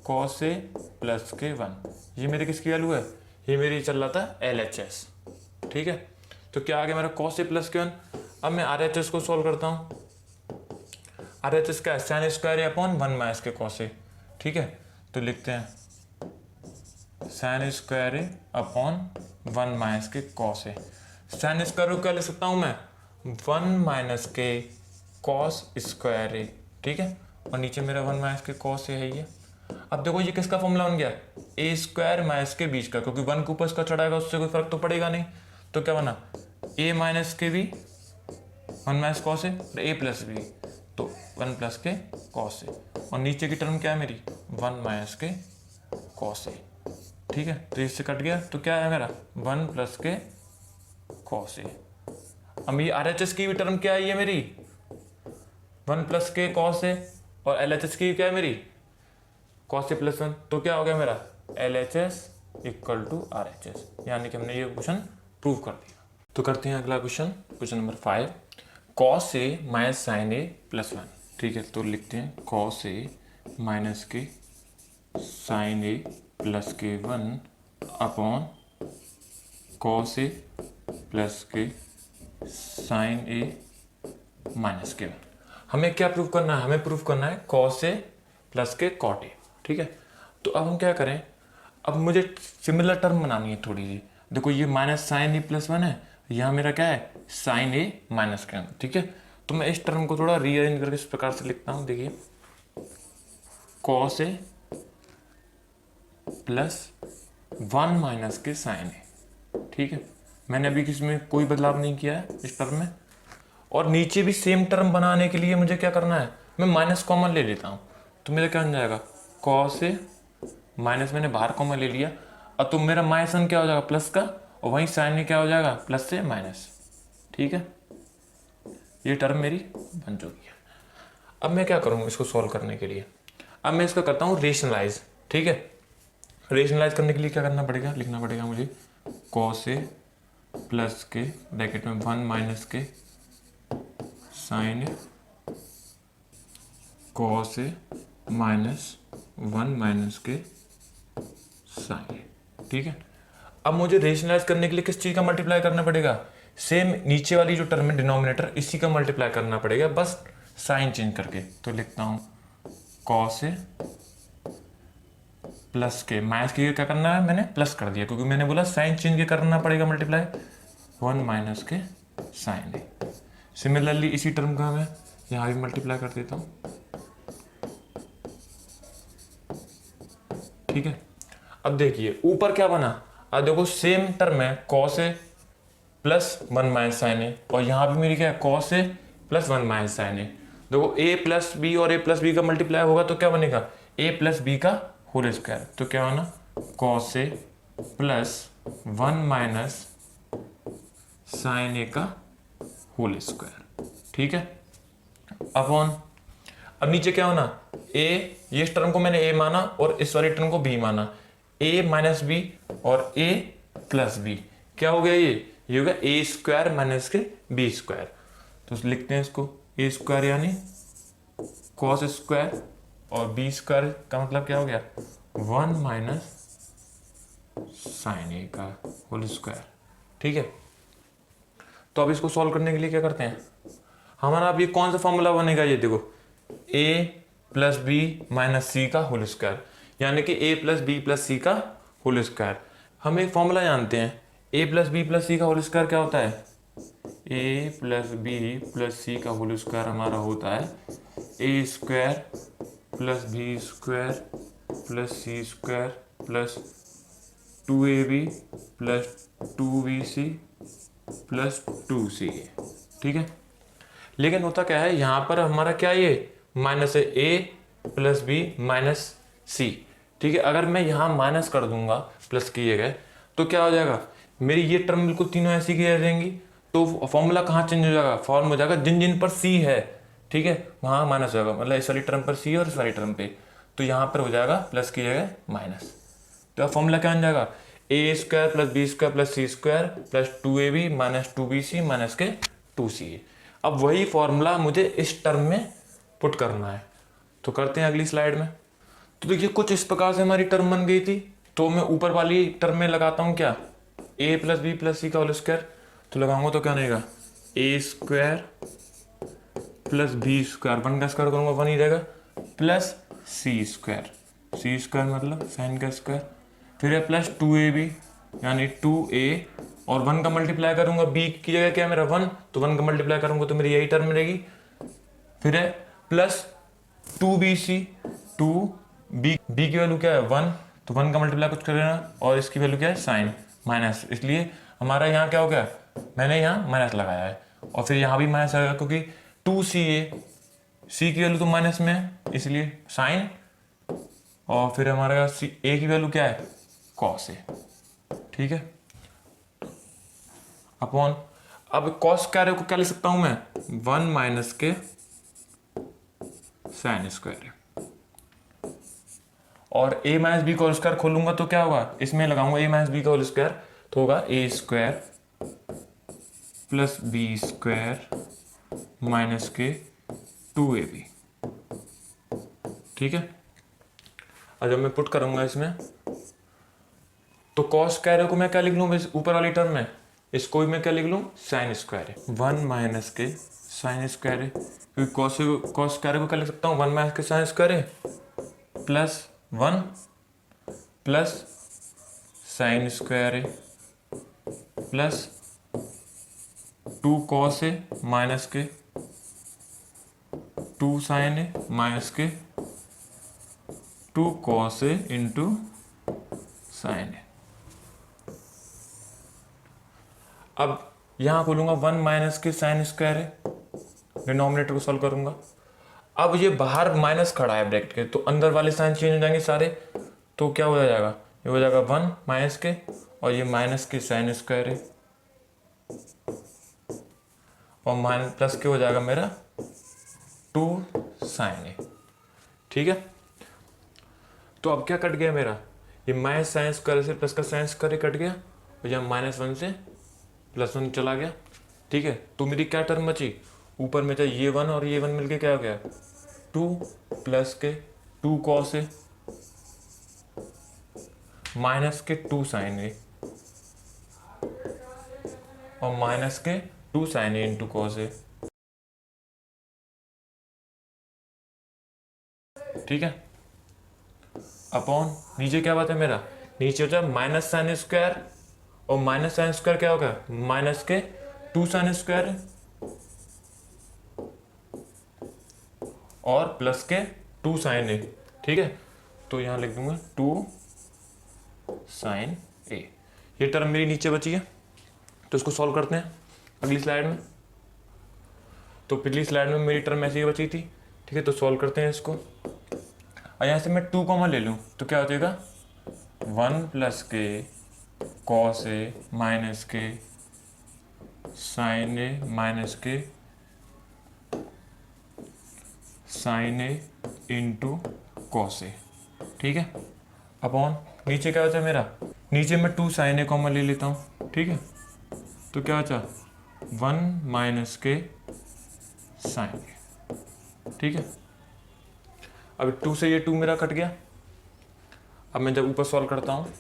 कॉस ए प्लस के 1। ये मेरी किसकी वैल्यू है, ये मेरी चल रहा था LHS। ठीक है, तो क्या आ गया मेरा कॉस ए प्लस के 1। अब मैं RHS को सॉल्व करता हूँ। RHS क्या है, साइन स्क्वायर अपॉन 1 माइनस के कॉस ए। ठीक है, तो लिखते हैं साइन स्क्वायर अपॉन 1 माइनस के कॉस ए। साइन स्क्वायर को क्या लिख सकता हूँ मैं 1 माइनस के कॉस स्क्वायर ए। ठीक है, और नीचे मेरा 1 माइनस के कॉस ए है ये। अब देखो ये किसका फॉर्मूला बन गया, ए स्क्वायर माइनस के बीच का, क्योंकि 1 के ऊपर इसका चढ़ाएगा उससे कोई फर्क तो पड़ेगा नहीं, तो क्या बना ए माइनस के B 1 minus cos A, A plus B, तो 1 प्लस के कॉस ए, और नीचे की टर्म क्या है मेरी 1 माइनस के कॉस ए। ठीक है, तो इससे कट गया, तो क्या है मेरा 1 प्लस के कॉस ए। अब ये RHS की भी टर्म क्या है, ये मेरी 1 प्लस के कॉस ए, और LHS की क्या है मेरी कॉस ए प्लस 1, तो क्या हो गया मेरा LHS इक्वल टू RHS, यानी कि हमने ये क्वेश्चन प्रूव कर दिया। तो करते हैं अगला question, question number 5, cos A minus sign A plus 1। ठीक है, तो लिखते हैं कॉस ए माइनस के साइन ए प्लस के 1 अपॉन कॉस ए प्लस के साइन ए माइनस के 1। हमें क्या प्रूव करना है, हमें प्रूव करना है कॉस ए प्लस के कॉट ए। ठीक है, तो अब हम क्या करें, अब मुझे सिमिलर टर्म बनानी है थोड़ी सी। देखो ये माइनस साइन ए प्लस 1 है, यहाँ मेरा क्या है साइन ए माइनस के 1। ठीक है, तो मैं इस टर्म को थोड़ा रीअरेंज करके इस प्रकार से लिखता हूँ। देखिए कॉस ए प्लस 1 माइनस के साइन ए। ठीक है, मैंने अभी किसमें कोई बदलाव नहीं किया है इस टर्म में, और नीचे भी सेम टर्म बनाने के लिए मुझे क्या करना है, मैं माइनस कॉमन ले लेता हूँ, तो मेरा क्या बन जाएगा कॉस ए माइनस, मैंने बाहर कॉमन ले लिया, और तो मेरा माइनस 1 क्या हो जाएगा प्लस का, और वहीं साइन में क्या हो जाएगा प्लस से माइनस। ठीक है, ये टर्म मेरी बन चुकी है। अब मैं क्या करूँगा इसको सॉल्व करने के लिए, अब मैं इसका करता हूँ रेशनलाइज। ठीक है, रेशनलाइज करने के लिए क्या करना पड़ेगा, लिखना पड़ेगा मुझे कॉस ए प्लस के ब्रैकेट में 1 माइनस के sign A cos A minus 1 minus के साइन ए। ठीक है, अब मुझे रेशनलाइज करने के लिए किस चीज़ का मल्टीप्लाई करना पड़ेगा, सेम नीचे वाली जो टर्म है डिनोमिनेटर इसी का मल्टीप्लाई करना पड़ेगा, बस साइन चेंज करके। तो लिखता हूँ कॉस ए प्लस के, माइनस के क्या करना है मैंने प्लस कर दिया, क्योंकि मैंने बोला साइन चेंज के करना पड़ेगा मल्टीप्लाई, 1 माइनस के साइन ए। सिमिलरली इसी टर्म का मैं यहाँ भी मल्टीप्लाई कर देता हूँ। ठीक है, अब देखिए ऊपर क्या बना, अब देखो सेम टर्म है cos A plus 1 minus sign ए, और यहाँ भी मेरी क्या है cos A plus 1 minus sign ए। देखो ए प्लस बी और ए प्लस बी का मल्टीप्लाई होगा तो क्या बनेगा ए प्लस बी का होल स्क्वायर, तो क्या होना cos A plus 1 minus sign ए का होल स्क्वायर, ठीक है, अपॉन, अब नीचे क्या होना ए, ये इस टर्म को मैंने ए माना और इस वाली टर्म को बी माना, ए माइनस बी और ए प्लस बी, क्या हो गया ये हो गया ए स्क्वायर माइनस के बी स्क्वायर। तो लिखते हैं इसको ए स्क्वायर यानी कॉस स्क्वायर और बी स्क्वायर का मतलब क्या हो गया 1 माइनस साइन ए का होल स्क्वायर, ठीक है। तो अब इसको सॉल्व करने के लिए क्या करते हैं, हमारा अब ये कौन सा फॉर्मूला बनेगा, ये देखो a plus B minus C का होल स्क्वायर, यानी कि a plus B plus C का होल स्क्वायर। हम एक फॉर्मूला जानते हैं a plus B plus C का होल स्क्वायर क्या होता है, a plus B plus C का होल स्क्वायर हमारा होता है a square plus B square plus C square plus 2ab plus 2bc plus 2ca, ठीक है। लेकिन होता क्या है यहाँ पर हमारा क्या ये माइनस है a प्लस बी माइनस सी, ठीक है। अगर मैं यहाँ माइनस कर दूंगा प्लस किए गए तो क्या हो जाएगा, मेरी ये टर्म बिल्कुल तीनों ऐसी की रह जाएंगी, तो फॉर्मूला कहाँ चेंज हो जाएगा, फॉर्म हो जाएगा जिन जिन पर सी है, ठीक है, वहाँ माइनस होगा, मतलब इस वाली टर्म पर सी और इस वाली टर्म पे, तो यहाँ पर हो जाएगा प्लस की जगह माइनस। तो अब फॉर्मूला क्या बन जाएगा A square plus B square plus C square plus 2ab minus 2bc minus के 2ca। अब वही फॉर्मूला मुझे इस टर्म में पुट करना है, तो करते हैं अगली स्लाइड में। तो देखिए कुछ इस प्रकार से हमारी टर्म बन गई थी, तो मैं ऊपर वाली टर्म में लगाता हूँ क्या a plus B plus C का होल स्क्वायर, तो लगाऊंगा तो क्या रहेगा ए स्क्वायर प्लस बी स्क्वायर, 1 का स्क्वायर करूँगा 1 ही रहेगा, प्लस सी स्क्वायर मतलब साइन का स्क्वायर, फिर है प्लस 2ab यानी 2a और 1 का मल्टीप्लाई करूंगा b की जगह क्या है मेरा 1, तो 1 का मल्टीप्लाई करूंगा तो मेरी यही टर्म रहेगी, फिर है प्लस 2bc, 2b की वैल्यू क्या है 1, तो 1 का मल्टीप्लाई कुछ कर लेना और इसकी वैल्यू क्या है साइन माइनस, इसलिए हमारा यहाँ क्या हो गया, मैंने यहाँ माइनस लगाया है और फिर यहाँ भी माइनस आएगा क्योंकि 2ca, c की वैल्यू तो माइनस में है इसलिए साइन, और फिर हमारा a की वैल्यू क्या है कॉस ए, ठीक है, अपॉन, अब कॉस स्क्वायर को क्या लिख सकता हूं मैं 1 माइनस के साइन स्क्वायर, और a माइनस बी का होल स्क्वायर खोलूंगा तो क्या होगा, इसमें लगाऊंगा a माइनस बी का होल स्क्वायर तो होगा a square plus B square minus के 2ab, ठीक है। और जब मैं पुट करूंगा इसमें तो कॉस स्क्वायर को मैं क्या लिख लूँ ऊपर वाली टर्म में, इसको भी मैं क्या लिख लूँ साइन स्क्वायर, 1 माइनस के साइन स्क्वायर, क्योंकि कॉस स्क्वायर को क्या लिख सकता हूँ 1 माइनस के sine square plus 1 plus sine square plus 2 cos A minus के 2 साइन ए माइनस के 2 cos A into sine A. अब यहां खोलूंगा 1 माइनस के साइन स्क्वायर है, डिनोमिनेटर को सॉल्व करूंगा, अब ये बाहर माइनस खड़ा है ब्रैकेट के, तो अंदर वाले साइन चेंज हो जाएंगे सारे, तो क्या हो जाएगा, ये हो जाएगा 1 माइनस के और ये माइनस के साइन स्क्वायर है और माइनस प्लस के हो जाएगा मेरा 2 साइन ए, ठीक है। तो अब क्या कट गया मेरा, ये माइनस साइन स्क्वायर से प्लस का साइन स्क्वायर कट गया और यहाँ -1 से +1 चला गया, ठीक है। तो मेरी क्या टर्म बची, ऊपर में था ये 1 और ये 1 मिलके क्या हो गया 2 प्लस के 2 कॉस ए माइनस के 2 साइन ए और माइनस के 2 sine A into cos A, ठीक है, अपॉन नीचे क्या बात है मेरा, नीचे होता है माइनस साइन स्क्वायर और माइनस साइन स्क्वायर क्या होगा माइनस के 2 साइन स्क्वायर और प्लस के 2 साइन ए, ठीक है। तो यहां लिख दूंगा 2 साइन ए, ये टर्म मेरी नीचे बची है, तो इसको सॉल्व करते हैं अगली स्लाइड में। तो पिछली स्लाइड में मेरी टर्म ऐसी ही बची थी, ठीक है, तो सॉल्व करते हैं इसको। और यहाँ से मैं 2 कॉमन ले लूँ तो क्या हो जाएगा 1 प्लस के कॉस ए माइनस के साइन ए माइनस के sign A into cos A. ठीक है, अपॉन नीचे क्या बचा मेरा, नीचे मैं 2 साइन ए कॉमन ले लेता हूँ। ठीक है, तो क्या बचा 1 माइनस के साइन ए। ठीक है, अब 2 से ये 2 मेरा कट गया। अब मैं जब ऊपर सॉल्व करता हूँ,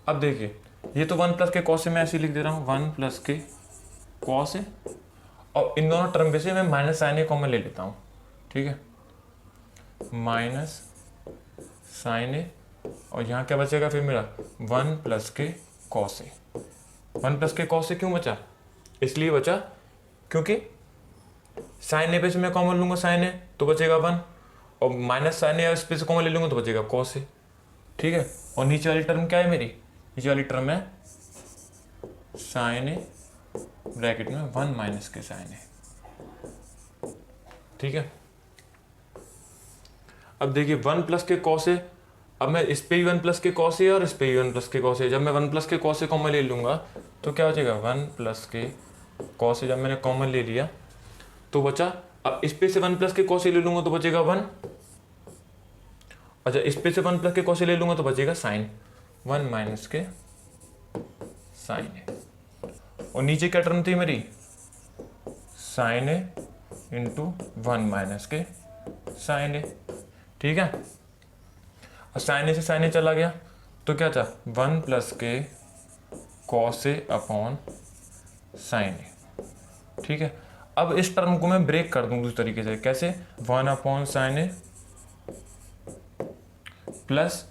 अब देखिए ये तो 1 प्लस के कॉस से मैं ऐसे लिख दे रहा हूँ 1 प्लस के कॉस है, और इन दोनों टर्म पे से मैं माइनस साइन ए कॉमन ले लेता हूँ। ठीक है, माइनस साइन ए, और यहाँ क्या बचेगा फिर मेरा 1 प्लस के कॉस ए। 1 प्लस के कॉस ए क्यों बचा, इसलिए बचा क्योंकि साइन ए पे से मैं कॉमन लूंगा साइन ए तो बचेगा 1, और माइनस साइन ए इस पे से कॉमन ले लूंगा तो बचेगा कॉस ए। ठीक है, और नीचे वाली टर्म क्या है मेरी, नीचे वाली टर्म है साइन ए ब्रैकेट में 1 माइनस के साइन ए। ठीक है, अब देखिए 1 प्लस के कॉस ए, अब मैं इस पे ही 1 प्लस के कॉस ए और इस पे ही 1 प्लस के कॉस ए, जब मैं 1 प्लस के कॉस ए कॉमन ले लूंगा तो क्या बचेगा 1 प्लस के कॉस ए। जब मैंने कॉमन ले लिया तो बचा, अब इस पे से 1 प्लस के कॉस ए ले लूंगा तो बचेगा 1, अच्छा इस पे से 1 प्लस के कॉस ए ले लूंगा तो बचेगा साइन 1 माइनस के साइन ए, और नीचे क्या टर्म थी मेरी साइन ए इंटू 1 माइनस के साइन ए। ठीक है, और साइन ए से साइन ए चला गया तो क्या था 1 प्लस के कॉस ए अपॉन साइन ए। ठीक है, अब इस टर्म को मैं ब्रेक कर दूं दूसरे तरीके से, कैसे 1 upon sign A plus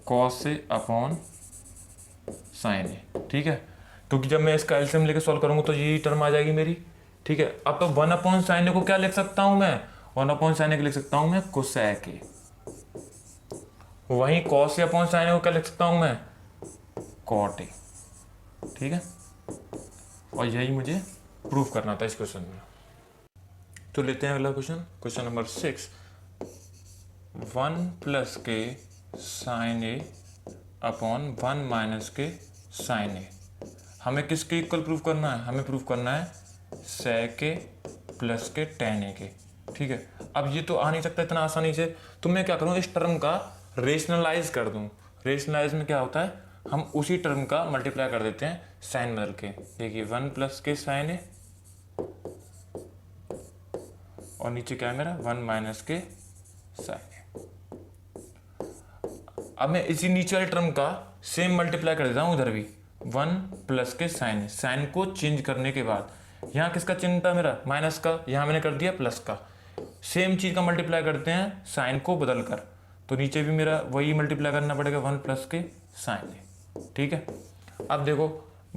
cos A upon sine ए। ठीक है, क्योंकि जब मैं इसका एलसीएम लेके सॉल्व करूंगा तो यही टर्म आ जाएगी मेरी। ठीक है, अब तो 1 अपॉन साइन ए को क्या लिख सकता हूं मैं, 1 अपॉन साइन ए को लिख सकता हूं मैं कोसेक ए, वहीं कॉस ए अपॉन साइन ए को क्या लिख सकता हूं मैं कॉट ए। ठीक है, और यही मुझे प्रूफ करना था इस क्वेश्चन में। तो लेते हैं अगला क्वेश्चन, क्वेश्चन नंबर 6। 1 प्लस के साइन ए अपॉन 1 माइनस के साइन ए, हमें किसके इक्वल प्रूफ करना है, हमें प्रूफ करना है सेक ए प्लस के टेन ए के। ठीक है, अब ये तो आ नहीं सकता इतना आसानी से, तो मैं क्या करूँ इस टर्म का रेशनलाइज कर दूँ। रेशनलाइज में क्या होता है, हम उसी टर्म का मल्टीप्लाई कर देते हैं साइन बदल के। देखिए 1 प्लस के साइन ए और नीचे क्या है मेरा 1 माइनस के साइन ए। अब मैं इसी नीचे वाले टर्म का सेम मल्टीप्लाई कर देता हूँ उधर भी 1 प्लस के साइन ए। साइन को चेंज करने के बाद यहाँ किसका चिन्ह था मेरा माइनस का, यहाँ मैंने कर दिया प्लस का। सेम चीज का मल्टीप्लाई करते हैं साइन को बदल कर, तो नीचे भी मेरा वही मल्टीप्लाई करना पड़ेगा 1 प्लस के साइन ए। ठीक है, अब देखो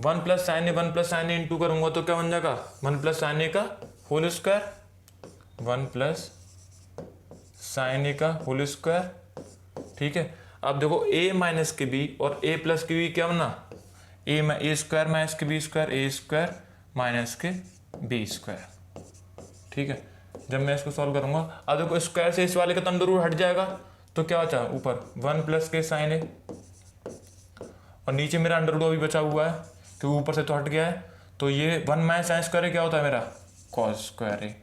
1 plus sign A 1 plus sign A into करूंगा तो क्या बन जाएगा 1 प्लस साइन ए का होल स्क्वायर, 1 प्लस साइन ए का होल स्क्वायर। ठीक है, अब देखो a माइनस के बी और a प्लस के बी क्या बना ए स्क्वायर माइनस के बी स्क्वायर, ए स्क्वायर माइनस के बी स्क्वायर। ठीक है, जब मैं इसको सॉल्व करूंगा अब देखो स्क्वायर से इस वाले का अंडर रूट हट जाएगा तो क्या बचा ऊपर 1 प्लस के साइन ए, और नीचे मेरा अंडर रूट अभी बचा हुआ है क्योंकि ऊपर से तो हट गया है, तो ये 1 माइनस साइन स्क्वायर क्या होता है मेरा कॉस स्क्वायर ए।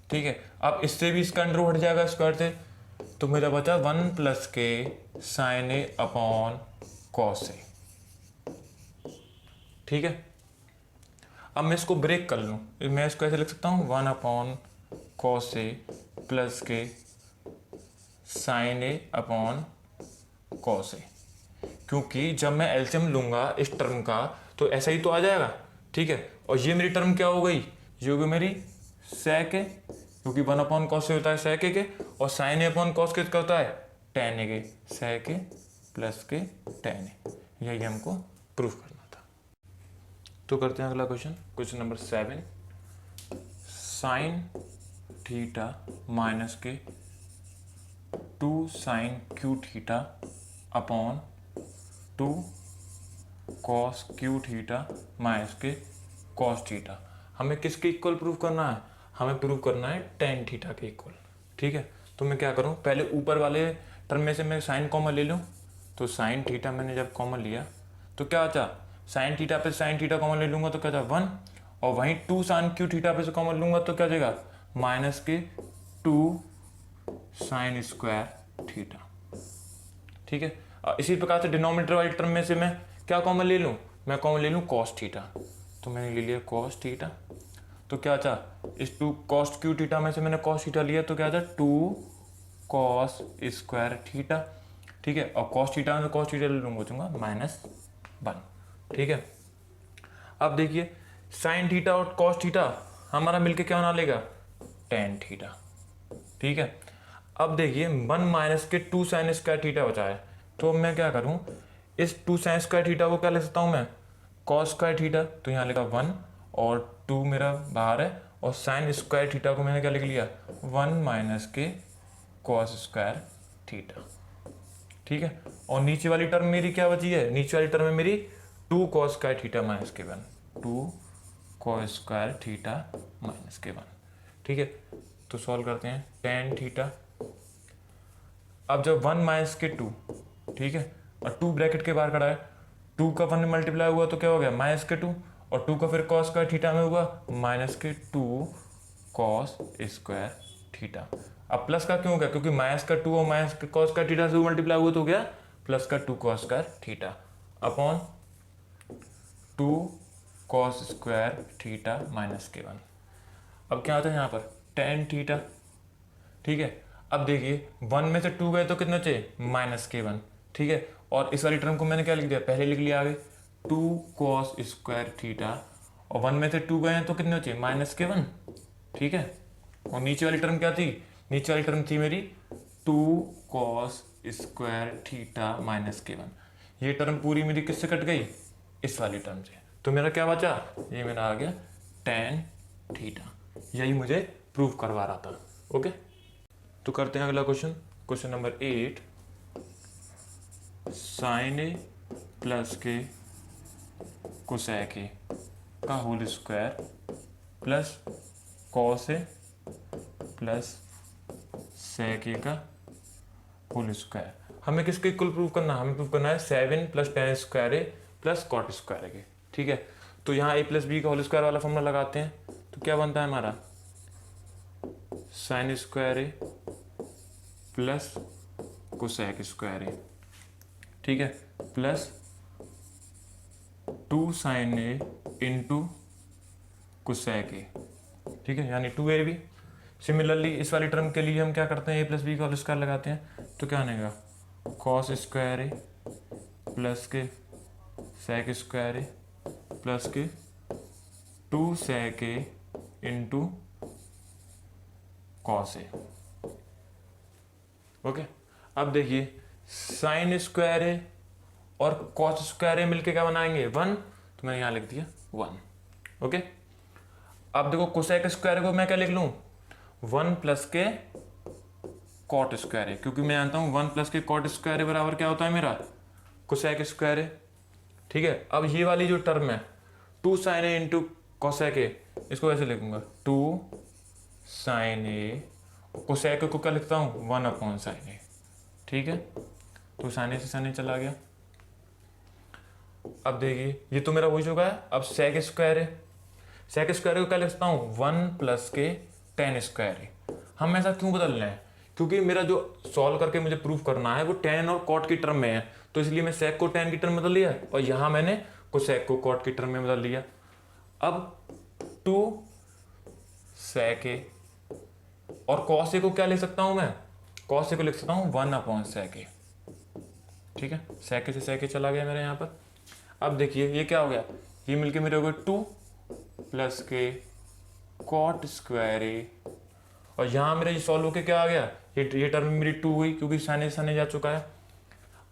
ठीक है, अब इससे भी इसका अंडर रूट हट जाएगा स्क्वायर से, तो मेरा बचा 1 प्लस के sign A upon cos A. ठीक है, अब मैं इसको ब्रेक कर लूँ, मैं इसको ऐसे लिख सकता हूँ 1 अपॉन कॉस ए प्लस के sign A upon cos A, क्योंकि जब मैं एलसीएम लूंगा इस टर्म का तो ऐसा ही तो आ जाएगा। ठीक है, और ये मेरी टर्म क्या हो गई, ये हो गई मेरी सेक ए, क्योंकि 1 अपॉन कॉस ए होता है सेक ए के, और साइन ए अपॉन कॉस के होता है टेन ए के, सेक ए प्लस के टेन ए। यही हमको प्रूफ करना था। तो करते हैं अगला question, question number 7। Sine theta minus के 2 sine cube theta upon 2 cos cube theta minus के कॉस थीटा, हमें किसके इक्वल प्रूफ करना है, हमें प्रूफ करना है टेन थीटा के इक्वल। ठीक है, तो मैं क्या करूँ, पहले ऊपर वाले टर्म में से मैं साइन कॉमन ले लूँ। तो साइन थीटा मैंने जब कॉमन लिया तो क्या बचा, साइन थीटा पे साइन थीटा कॉमन ले लूँगा तो क्या बचा 1, और वहीं 2 साइन क्यू थीटा पे से कॉमन लूँगा तो क्या जाएगा माइनस के 2 साइन स्क्वायर थीटा। ठीक है, इसी प्रकार से डिनोमिनेटर वाली टर्म में से मैं क्या कॉमन ले लूँ, मैं कॉमन ले लूँ कॉस थीटा। तो मैंने ले लिया कॉस थीटा, तो क्या था इस 2 कॉस क्यू थीटा में से मैंने कॉस थीटा लिया तो क्या था 2 कॉस स्क्वायर थीटा। ठीक है, और कॉस थीटा में कॉस थीटा ले लूँगा बचूंगा -1। ठीक है, अब देखिए साइन थीटा और कॉस थीटा हमारा मिलके क्या बना लेगा टेन थीटा। ठीक है, अब देखिए 1 माइनस के 2 साइन स्क्वायर थीटा बचा है, तो मैं क्या करूं, इस 2 साइन स्क्वायर थीटा को क्या लिख सकता हूं मैं कॉस स्क्वायर थीटा, तो यहाँ लिखा 1 और 2 मेरा बाहर है, और साइन स्क्वायर थीटा को मैंने क्या लिख लिया 1 माइनस के कॉस स्क्वायर थीटा। ठीक है, और नीचे वाली टर्म मेरी क्या बची है, नीचे वाली टर्म में मेरी 2 कॉस स्क्वायर थीटा माइनस के 1, 2 कॉस स्क्वायर थीटा माइनस के 1। ठीक है, तो सॉल्व करते हैं टेन थीटा। अब जब 1 माइनस के 2, ठीक है, और 2 ब्रैकेट के बाहर खड़ा है, 2 का 1 मल्टीप्लाई हुआ तो क्या हो गया माइनस के 2, और 2 का फिर कॉस स्क्वायर थीटा में हुआ माइनस के 2 कॉस स्क्वायर थीटा। अब प्लस का क्यों हो गया, क्योंकि माइनस का 2 और माइनस के कॉस स्क्वायर थीटा से मल्टीप्लाई हुआ तो हो गया प्लस का 2 cos square theta upon 2 cos square theta minus के 1। अब क्या होता है यहाँ पर टेन थीटा। ठीक है, अब देखिए 1 में से 2 गए तो कितने चाहिए -k1। ठीक है, और इस वाली टर्म को मैंने क्या लिख दिया, पहले लिख लिया आगे 2 कॉस स्क्वायर थीटा, और 1 में से 2 गए हैं तो कितने चाहिए -k1। ठीक है, और नीचे वाली टर्म क्या थी, नीचे वाली टर्म थी मेरी 2 कॉस स्क्वायर थीटा -k1। ये टर्म पूरी मेरी किससे कट गई, इस वाली टर्म से, तो मेरा क्या बचा, ये मेरा आ गया टेन थीटा। यही मुझे प्रूव करवा रहा था। ओके, तो करते हैं अगला क्वेश्चन, क्वेश्चन नंबर 8। साइन ए प्लस के कोसेक ए का whole square plus cos A plus sec ए का होल स्क्वायर। हमें किसके इक्वल प्रूव करना है, हमें प्रूव करना है 7 + tan square A plus cot square A के। ठीक है, तो यहाँ a + b का होल स्क्वायर वाला फॉर्मूला लगाते हैं, तो क्या बनता है हमारा sine square A plus cosec square A. ठीक है, plus 2 sine A into cosec A. ठीक है, यानी 2ab। सिमिलरली इस वाली टर्म के लिए हम क्या करते हैं, a + b का होल स्क्वायर लगाते हैं, तो क्या आनेगा कॉस स्क्वायर ए प्लस के सेक स्क्वायर ए प्लस के 2 सेक ए इंटू कॉस ए। ओके, अब देखिए साइन स्क्वायर ए और कॉस स्क्वायर ए मिलके क्या बनाएंगे 1, तो मैंने यहां लिख दिया 1। ओके, अब देखो कोसेक स्क्वायर को मैं क्या लिख लूं 1 + के कॉट स्क्वायर ए, क्योंकि मैं जानता हूं 1 + के कॉट स्क्वायर ए बराबर क्या होता है मेरा कोसेक स्क्वायर ए। ठीक है, अब ये वाली जो टर्म है 2 sine A into cosec A, इसको ऐसे लिखूंगा 2 साइन ए, कोसेक को क्या लिखता हूँ 1/sin ए। ठीक है, तो साइन ए से साइन ए चला गया। अब देखिए ये तो मेरा हो चुका है। अब सेक स्क्वायर है, सेक स्क्वायर को क्या लिखता हूँ 1 + के tan स्क्वायर ए। हम ऐसा क्यों बदल रहे हैं, क्योंकि मेरा जो सॉल्व करके मुझे प्रूफ करना है वो tan और cot की टर्म में है, तो इसलिए मैं सेक को tan की टर्म में बदल लिया और यहाँ मैंने कोसेक को cot की टर्म में बदल लिया। अब 2 सेक ए और कॉस ए को क्या लिख सकता हूं मैं, कॉस ए को लिख सकता हूं 1/sec ए। ठीक है, sec ए से sec ए चला गया मेरे यहाँ पर। अब देखिए ये क्या हो गया, ये मिलके मेरे हो गए 2 + के कॉट स्क्वायर ए, और यहाँ मेरा ये सॉल्व होके क्या आ गया, ये टर्म मेरी 2 हुई क्योंकि साइन ए जा चुका है।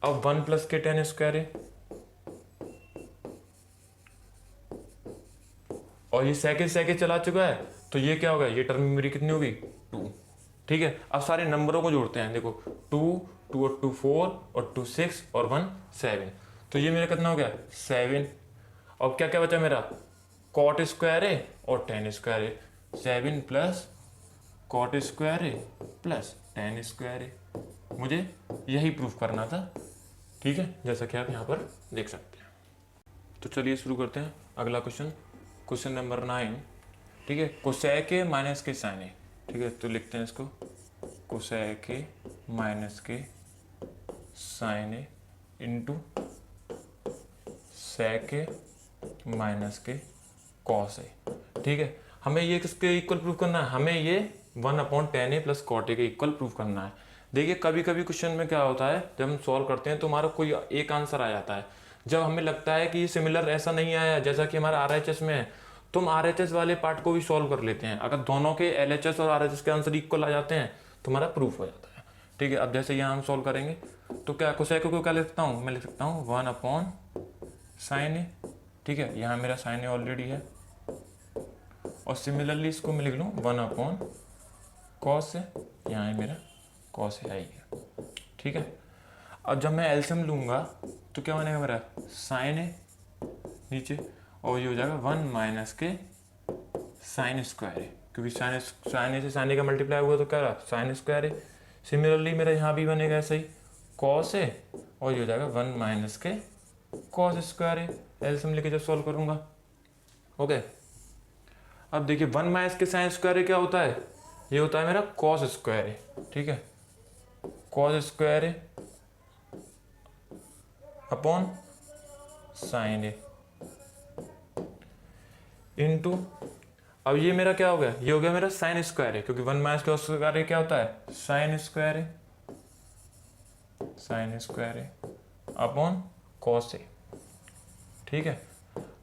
अब 1 + के tan स्क्वायर ए, और ये sec ए चला चुका है, तो ये क्या होगा, ये टर्म मेरी कितनी होगी 2। ठीक है, अब सारे नंबरों को जोड़ते हैं, देखो 2 और 2 4 और 2 6 और 1 7, तो ये मेरा कितना हो गया 7। अब क्या क्या बचा मेरा कॉट स्क्वायर ए और tan square A, 7 + cot square A plus tan square ए। मुझे यही प्रूफ करना था, ठीक है, जैसा कि आप यहाँ पर देख सकते हैं। तो चलिए शुरू करते हैं अगला क्वेश्चन, क्वेश्चन नंबर 9, ठीक है। कोसेक ए माइनस के साइन ए, ठीक है, तो लिखते हैं इसको कोसेक ए माइनस के sign A into sec A minus के कॉस ए, ठीक है। हमें ये किसके इक्वल प्रूफ करना है, हमें ये 1/10 ए प्लस कॉट ए के इक्वल प्रूफ करना है। देखिए कभी कभी क्वेश्चन में क्या होता है, जब हम सॉल्व करते हैं तो हमारा कोई एक आंसर आ जाता है। जब हमें लगता है कि ये सिमिलर ऐसा नहीं आया जैसा कि हमारा RHS में है, तो हम RHS वाले पार्ट को भी सॉल्व कर लेते हैं। अगर दोनों के LHS और RHS के आंसर इक्वल आ जाते हैं तो हमारा प्रूफ हो जाता है, ठीक है। अब जैसे यहाँ हम सॉल्व करेंगे तो क्या कोसेक को क्या लिख सकता हूँ, मैं लिख सकता हूँ 1/sin ए, ठीक है। यहाँ मेरा sin ए ऑलरेडी है, और सिमिलरली इसको मैं लिख लूँ 1/cos ए, यहाँ मेरा cos ए आई है, ठीक है। अब जब मैं एलसीएम लूँगा तो क्या बनेगा मेरा sin ए नीचे, और ये हो जाएगा 1 माइनस के साइन स्क्वायर ए, क्योंकि साइन ए से साइन ए का मल्टीप्लाई हुआ तो क्या रहा साइन स्क्वायर ए। सिमिलरली मेरा यहाँ भी बनेगा ऐसा ही कॉस ए, और ये हो जाएगा 1 माइनस के कॉस स्क्वायर ए। एलसीएम लेके जब सॉल्व करूँगा, ओके। अब देखिए 1 माइनस के साइन स्क्वायर ए क्या होता है, ये होता है मेरा कॉस स्क्वायर ए, ठीक है। Cos square A upon sine A into, अब ये मेरा क्या हो गया, ये हो गया मेरा साइन स्क्वायर है, क्योंकि 1 माइनस कॉस स्क्वायर क्या होता है साइन स्क्वायर है, साइन स्क्वायर है अपॉन कॉस ए, ठीक है।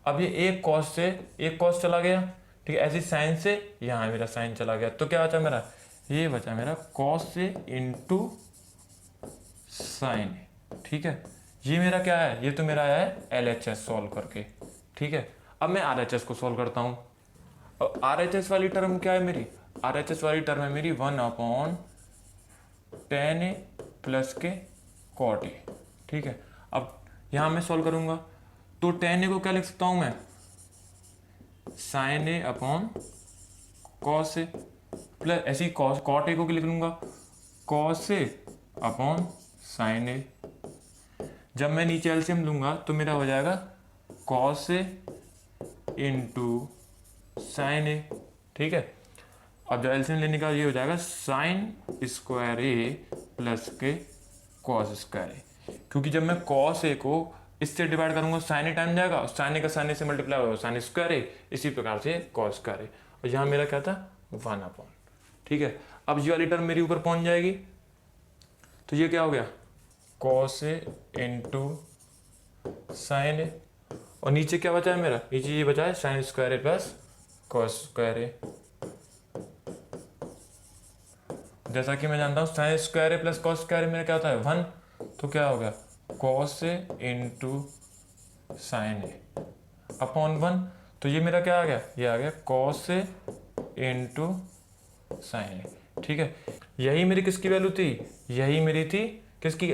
अब ये एक कॉस से एक कॉस चला गया, ठीक है। ऐसी साइन से यहाँ मेरा साइन चला गया, तो क्या बचा मेरा, ये बचा मेरा कॉस से इंटू साइन ए, ठीक है। ये मेरा क्या है, ये तो मेरा आया है LHS सॉल्व करके, ठीक है। अब मैं RHS को सॉल्व करता हूँ, और RHS वाली टर्म क्या है मेरी, RHS वाली टर्म है मेरी 1/10 ए प्लस के कॉट ए, ठीक है। अब यहाँ मैं सॉल्व करूँगा तो 10 ए को क्या लिख सकता हूँ मैं, sign A upon cos A, plus ऐसी कॉट ए को लिख लूँगा कॉस ए अपॉन साइन ए। जब मैं नीचे एलसीएम लूँगा तो मेरा हो जाएगा कॉस ए इंटू साइन ए, ठीक है। अब जो एलसीएम लेने का ये हो जाएगा साइन स्क्वायर ए प्लस के कॉस स्क्वायर ए, क्योंकि जब मैं कॉस ए को इससे डिवाइड करूंगा साइन ए टाइम जाएगा, और साइन ए का साइन ए से मल्टीप्लाई होगा साइन स्क्वायर ए, इसी प्रकार से कॉस स्क्वायर ए, और यहाँ मेरा क्या था 1/, ठीक है। अब ये वाली टर्म मेरी ऊपर पहुंच जाएगी, तो ये क्या हो गया कॉस ए इंटू साइन ए, और नीचे क्या बचा है मेरा, नीचे ये बचा है sign square A plus cos square ए। जैसा कि मैं जानता हूँ sine square A plus cos square ए मेरा क्या होता है 1, तो क्या हो गया cos A into sine A upon 1, तो ये मेरा क्या आ गया, ये आ गया कॉस ए इंटू साइन ए, ठीक है। यही मेरी किसकी वैल्यू थी, यही मेरी थी किसकी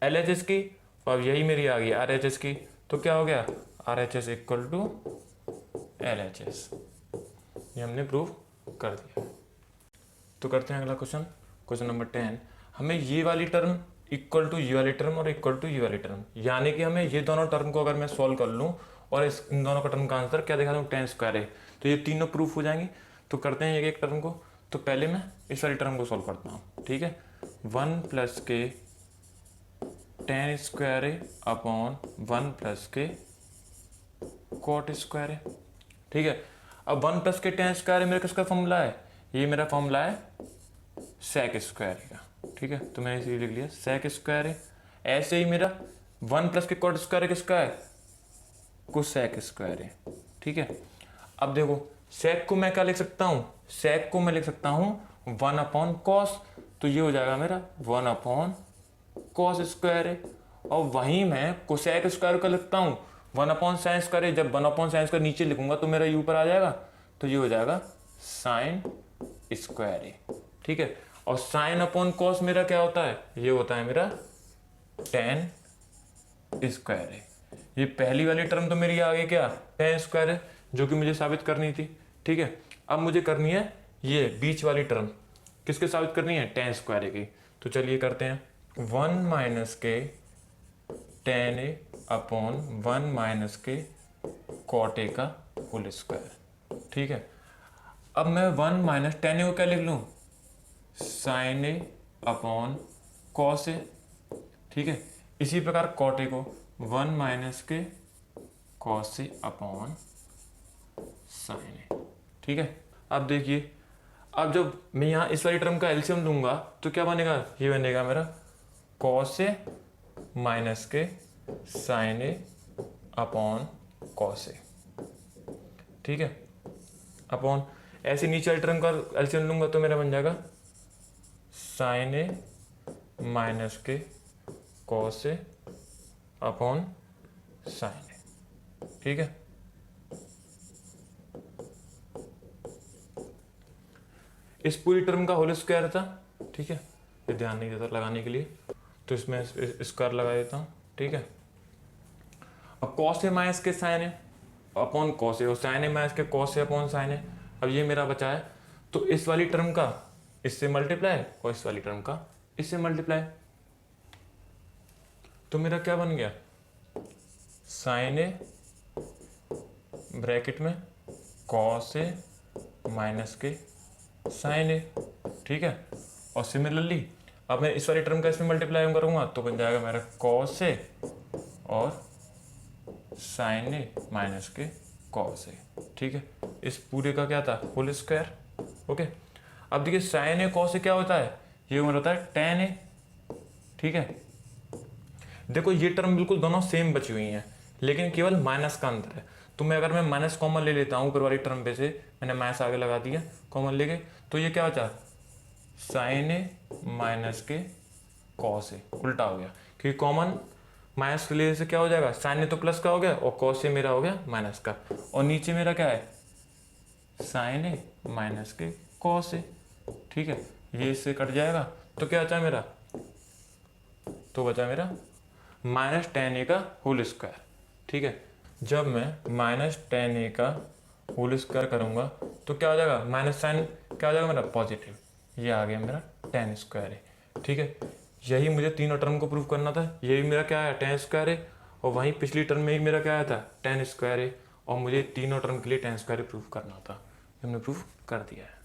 LHS की, और यही मेरी आ गई RHS की, तो क्या हो गया RHS इक्वल टू LHS, ये हमने प्रूव कर दिया। तो करते हैं अगला क्वेश्चन, क्वेश्चन नंबर 10। हमें ये वाली टर्म इक्वल टू ये वाली टर्म और इक्वल टू ये वाली टर्म, यानी कि हमें ये दोनों टर्म को अगर मैं सॉल्व कर लूँ और इन दोनों का टर्म का आंसर क्या दिखा दूँ 10 स्क्वायर है, तो ये तीनों प्रूफ हो जाएंगी। तो करते हैं एक एक टर्म को, तो पहले मैं इस वाली टर्म को सॉल्व करता हूँ, ठीक है। 1 प्लस के 10 स्क्वायर है अपॉन 1 प्लस के कॉट स्क्वायर है, ठीक है। अब 1 प्लस के 10 स्क्वायर है मेरा किसका फॉर्मूला है, ये मेरा फॉर्मूला है सेक स्क्वायर का, ठीक है। तो मैंने इसीलिए लिख लिया सेक स्क्वायर है। ऐसे ही मेरा 1 प्लस के कॉट स्क्वायर है किसका है, कोसेक स्क्वायर है, ठीक है। अब देखो सेक को मैं क्या लिख सकता हूँ, सेक को मैं लिख सकता हूँ 1/cos, तो ये हो जाएगा मेरा 1/cos स्क्वायर है। और वहीं मैं कोसेक स्क्वायर को लिखता हूँ 1/sin स्क्वायर है, जब 1/sin स्क्वायर नीचे लिखूंगा तो मेरा ये ऊपर आ जाएगा, तो ये हो जाएगा साइन स्क्वायर है, ठीक है। और साइन अपॉन कॉस मेरा क्या होता है, ये होता है मेरा tan स्क्वायर है। ये पहली वाली टर्म तो मेरी आ गई क्या tan स्क्वायर है, जो कि मुझे साबित करनी थी, ठीक है। अब मुझे करनी है ये बीच वाली टर्म, किसके साबित करनी है, टेन स्क्वायर ए की। तो चलिए करते हैं, 1 माइनस के टेन ए अपॉन 1 माइनस के कॉट ए का होल स्क्वायर। ठीक है, अब मैं 1 माइनस टेन ए को क्या लिख लूँ, sign A upon cos A. ठीक है, इसी प्रकार कॉट ए को 1 माइनस के कॉस ए अपॉन साइन ए। ठीक है, अब देखिए, अब जब मैं यहाँ इस वाली टर्म का एलसीएम लूंगा तो क्या बनेगा, ये बनेगा मेरा कॉस ए माइनस के sign A upon cos A. ठीक है, अपॉन ऐसे नीचे वाली टर्म का एलसीएम लूंगा तो मेरा बन जाएगा साइन ए माइनस के कॉस ए अपॉन साइन ए। ठीक है, इस पूरी टर्म का होल स्क्वायर था। ठीक है, ये ध्यान नहीं देता लगाने के लिए, तो इसमें स्क्वायर लगा देता हूँ। ठीक है, अब कॉस ए माइनस के sign A upon cos A, और साइन ए माइनस के cos A upon sine A. अब ये मेरा बचा है, तो इस वाली टर्म का इससे मल्टीप्लाई और इस वाली टर्म का इससे मल्टीप्लाई, तो मेरा क्या बन गया, साइन ए ब्रैकेट में कॉस ए माइनस के साइन ए। ठीक है, और सिमिलरली अब मैं इस वाली टर्म का इसमें मल्टीप्लाई करूंगा तो बन जाएगा मेरा कॉस ए और साइन ए माइनस के कॉस ए। ठीक है, इस पूरे का क्या था, होल स्क्वायर। ओके, अब देखिए साइन ए कॉस ए क्या होता है, ये उम्र होता है टेन ए। ठीक है, देखो ये टर्म बिल्कुल दोनों सेम बची हुई हैं, लेकिन केवल माइनस का अंतर है। तो मैं अगर मैं माइनस कॉमन ले लेता हूँ ऊपर वाली टर्म पे से, मैंने माइनस आगे लगा दिया कॉमन लेके, तो ये क्या बचा, साइन ए माइनस के कॉस ए, उल्टा हो गया, क्योंकि कॉमन माइनस के लिए से क्या हो जाएगा, साइन ए तो प्लस का हो गया और कॉस ए मेरा हो गया माइनस का, और नीचे मेरा क्या है, साइन ए माइनस के कॉस ए। ठीक है, ये इससे कट जाएगा, तो क्या बचा मेरा, तो बचा मेरा माइनस टेन ए का होल स्क्वायर। ठीक है, जब मैं माइनस टेन ए का होल स्क्वायर करूंगा तो क्या हो जाएगा, माइनस साइन क्या हो जाएगा मेरा, पॉजिटिव, ये आ गया मेरा टेन स्क्वायर है। ठीक है, यही मुझे तीनों टर्म को प्रूव करना था। यही मेरा क्या है, टेन स्क्वायर है, और वहीं पिछली टर्म में ही मेरा क्या आया था, टेन स्क्वायर है, और मुझे तीनों टर्म के लिए टेन स्क्वायर प्रूव करना था। हमने प्रूव कर दिया है।